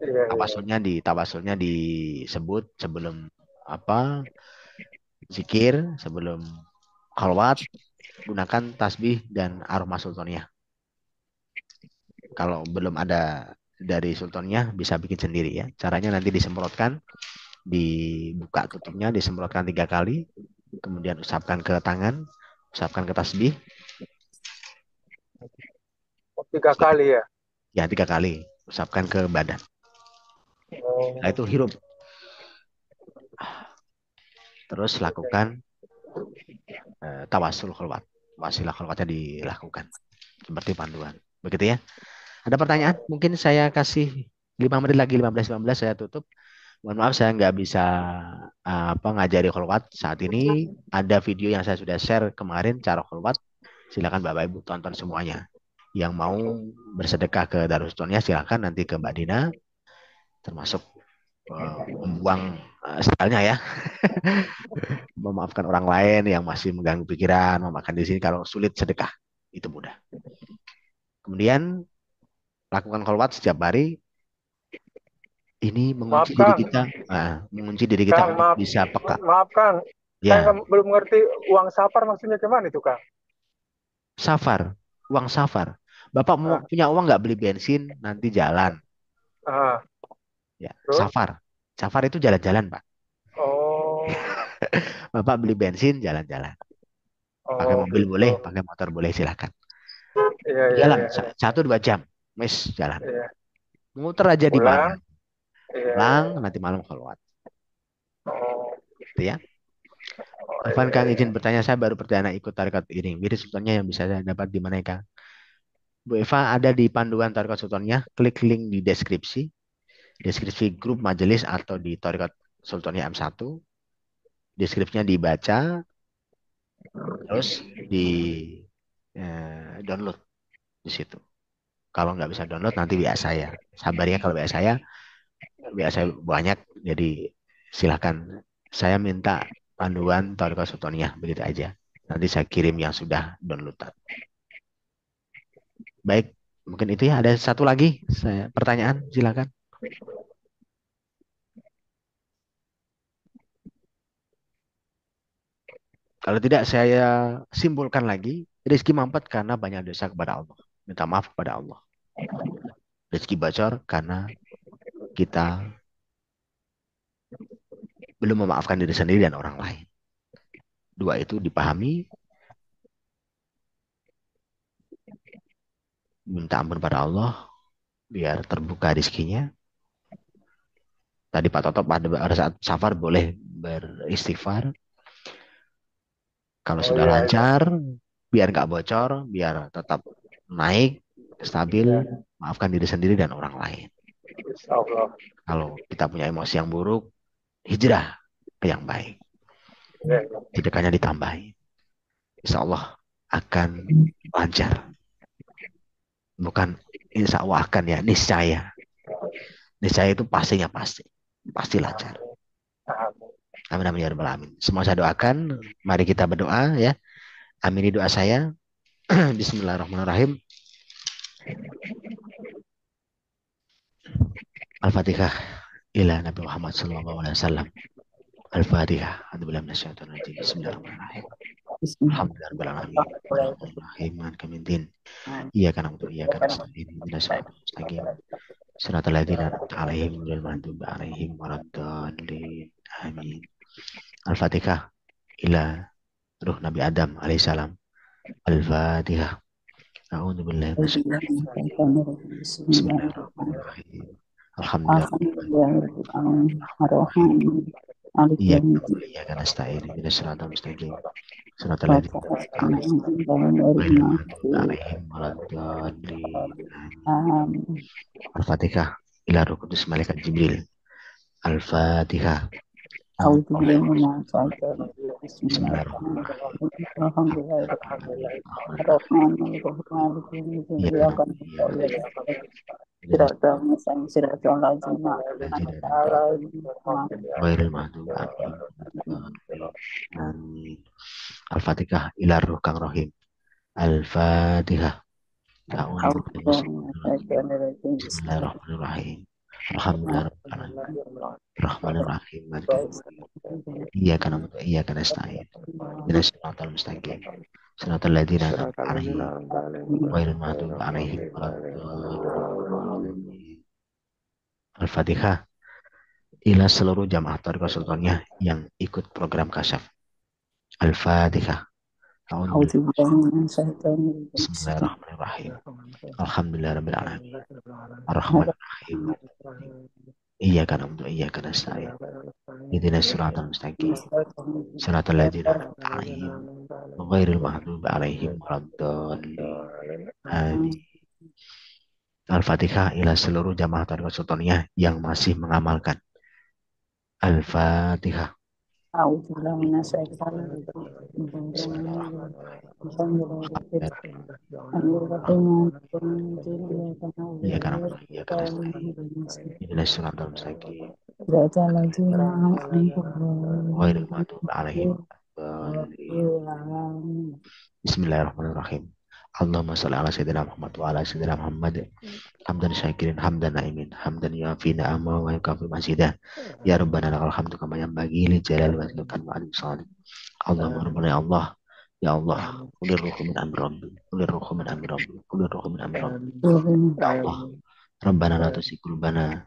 iya iya. Tawasulnya disebut sebelum apa? Zikir, sebelum khalwat, gunakan tasbih dan aroma sultannya. Kalau belum ada dari sultannya bisa bikin sendiri ya. Caranya nanti disemprotkan, dibuka tutupnya, disemprotkan 3 kali, kemudian usapkan ke tangan, usapkan ke tasbih. Oh, 3 kali ya. Ya 3 kali, usapkan ke badan. Oh, Setelah itu hirup. Terus lakukan tawasul khalwat. Wasilah khalwatnya dilakukan. Seperti panduan. Begitu ya. Ada pertanyaan? Mungkin saya kasih 5 menit lagi, 15-15 saya tutup. Mohon maaf saya nggak bisa ngajari khalwat saat ini. Ada video yang saya sudah share kemarin cara khalwat. Silakan Bapak Ibu tonton semuanya. Yang mau bersedekah ke Darustonnya silakan nanti ke Mbak Dina. Termasuk membuang stylenya ya. Memaafkan orang lain yang masih mengganggu pikiran, memakan di sini kalau sulit sedekah. Itu mudah. Kemudian lakukan kholwat setiap hari. Ini mengunci diri kita, mengunci diri kita Kang, untuk maaf, bisa peka. maaf Kang, Ya, saya belum ngerti uang safar maksudnya gimana itu Kang? safar, uang safar. Bapak mau punya uang nggak beli bensin, nanti jalan. Ya, Terus? Safar itu jalan-jalan, Pak. Oh. Bapak beli bensin, jalan-jalan. Pakai mobil boleh, pakai motor boleh, silakan. Jalan 1-2 jam, jalan. Iya. Muter aja di mana. Pulang, nanti malam kholwat. Oh. Gitu ya. Afan Kang izin bertanya, saya baru perdana ikut tarekat ini. Wirid sultannya yang bisa saya dapat di mana Kang? Bu Eva ada di panduan tarekat sultannya, klik link di deskripsi grup majelis atau di tarekat sultannya M1. Deskripsinya dibaca, terus di download di situ. Kalau nggak bisa download nanti WA saya. Sabar ya kalau WA saya banyak, jadi silakan. Saya minta panduan tarekat sultannya, begitu aja. Nanti saya kirim yang sudah download. Baik, mungkin itu ya. Ada satu lagi pertanyaan, silakan. Kalau tidak saya simpulkan lagi, rezeki mampet karena banyak dosa kepada Allah. Minta maaf kepada Allah. Rezeki bocor karena kita belum memaafkan diri sendiri dan orang lain. 2 itu dipahami. Minta ampun pada Allah biar terbuka rezekinya. Tadi Pak Toto pada saat safar boleh beristighfar. Kalau sudah lancar, biar nggak bocor, biar tetap naik, stabil, maafkan diri sendiri dan orang lain. Kalau kita punya emosi yang buruk, hijrah ke yang baik. Sedekahnya ditambahin. Insya Allah akan lancar. Bukan insya Allah akan ya, niscaya. Niscaya itu pastinya pasti. Pasti lancar. Amin amin ya rabbal alamin. Semua saya doakan. Mari kita berdoa ya. Amini doa saya. Bismillahirrahmanirrahim. Al-Fatihah ila Nabi Muhammad sallallahu alaihi wasallam. Al-Fatihah. A'udzubillahi minasyaitonir rajim. Bismillahirrahmanirrahim. Alhamdulillahirabbil alamin. Arrahmanirrahim. Maliki yaumiddin. Iyyaka na'budu wa iyyaka nasta'in. Ihdinas siratal mustaqim. Siratal ladzina an'amta 'alaihim ghairil maghdubi 'alaihim waladdallin. Amin. Al-Fatihah ila ruh Nabi Adam alaihissalam. Al-Fatihah. A'udzubillahi minasyaitonir rajim. Bismillahirrahmanirrahim. Alhamdulillah. Iyyaka nasta'in. Ihdinas siratal mustaqim. Siratal ladzina an'amta 'alaihim waladdallin. Amin. Al-Fatihah ila ruh Qudus Malaikat Jibril. Al-Fatihah. Siratal mustaqim siratal ladzina ghairil maghdubi 'alaihim waladdallin. Amin. Al-Fatihah ila ruh kang rohim. Al-Fatihah. Bismillahirrahmanirrahim. Alhamdulillahirrahmanirrahim. Rahmanirrahim. Maliki yaumiddin. Iyyaka na'budu wa iyyaka nasta'in. Ihdinas siratal mustaqim. Siratal ladzina an'amta 'alaihim ghairil maghdubi 'alaihim waladdallin. Al-Fatihah ila seluruh jamaah Thariqah Sultaniyah yang ikut program Kasyaf. Al-Fatihah. Bismillahirrahmanirrahim. Alhamdulillahirabbil alamin. Arrahmanirrahim. Iyyaka na'budu wa iyyaka nasta'in. Ihdinas siratal mustaqim. Siratal ladzina an'amta 'alaihim ghairil maghdubi 'alaihim waladdallin. Amin. Al-Fatihah ila seluruh jamaah Thariqah Sultaniyah yang masih mengamalkan. Al-Fatihah. Bismillahirrahmanirrahim. Allahumma shalli ala sayyidina Muhammad wa ala sayyidina Muhammad. Hamdan syakirin, hamdan na'imin, hamdan yuafi na'ama wa yukafi masjidah. Ya Rabbana lakal hamdu kama yanbaghi li jalali wajhika wa alim salih. Allahumma rabbana ya Allah. Ya Allah, kulir ruhu min amri rabbi, kulir ruhu min amri rabbi, kulir ruhu min amri rabbi. Ya Allah, Rabbana la tuzigh qulubana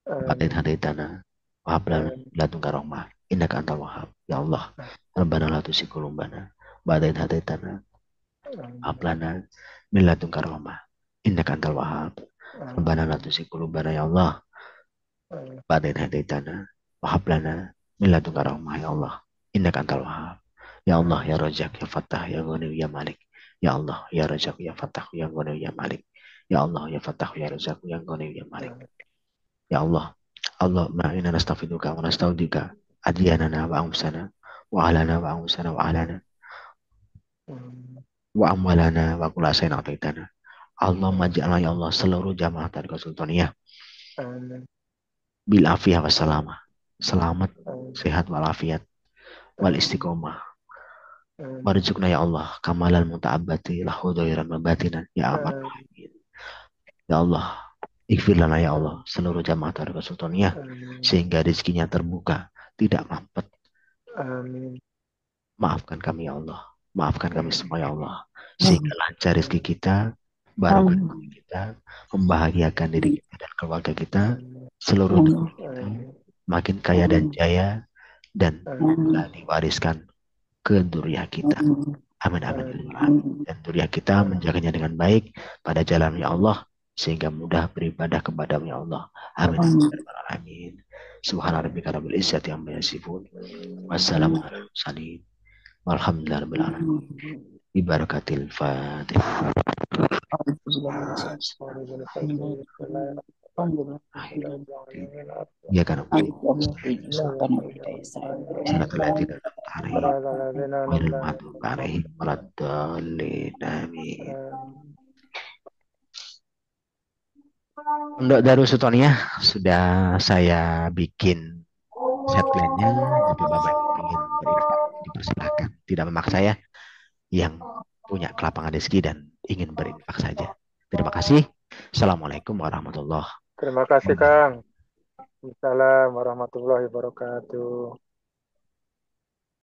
ba'da idh hadaitana wa hab lana min ladunka rahmah innaka antal wahhab. Ya Allah, Rabbana la tuzigh qulubana ba'da idh hadaitana wa hab lana min ladunka rahmah innaka antal wahhab. Rabbana la tuzigh qulubana ya Allah ba'da idh hadaitana wa hab lana min ladunka rahmah ya Allah innaka antal wahhab. Ya Allah, ya Razak, ya Fattah, ya Ghani, ya Malik. Ya Allah, ya Razak, ya Fattah, ya Ghani, ya Malik. Ya Allah, ya Fattah, ya Razak, ya Ghani, ya Malik. Ya Allah, Allahumma inna nastaghfiruka wa nastaudika adyanana wa amsana wa ahlana wa amsana wa ahlana wa amwalana wa kula sayna ataitana. Allahumma ja'alna ya Allah seluruh jamaah Thariqah Sultaniyah bil afiyah wa salamah. Selamat, sehat walafiat wal istiqomah. Warzuqna ya Allah kamalal muta'abbati lahu dhairan wa batinan ya Arhamar Rahimin. Ya Allah, ighfir lana ya Allah seluruh jamaah Thariqah Sultaniyah sehingga rezekinya terbuka, tidak mampet. Maafkan kami ya Allah, maafkan kami semua ya Allah, sehingga lancar rezeki kita, barokah rezeki kita, membahagiakan diri kita dan keluarga kita, seluruh dunia kita, makin kaya dan jaya dan diwariskan ke duriah kita. Amin amin. Dan duriah kita menjaganya dengan baik pada jalan ya Allah sehingga mudah beribadah kepada ya Allah. Amin amin. Subhana rabbika rabbil izzati amma yasifun. Wassalamu ala mursalin. Walhamdulillahi rabbil alamin. Ibarakatil Fatihah. Ya kan untuk Darus Sultaniyah sudah saya bikin set plan-nya. Jadi Bapak ingin berinfak dipersilakan, tidak memaksa ya. Yang punya kelapangan rezeki dan ingin berinfak saja. Terima kasih. Assalamualaikum warahmatullahi wabarakatuh. Terima kasih Kang. Assalamualaikum warahmatullahi wabarakatuh.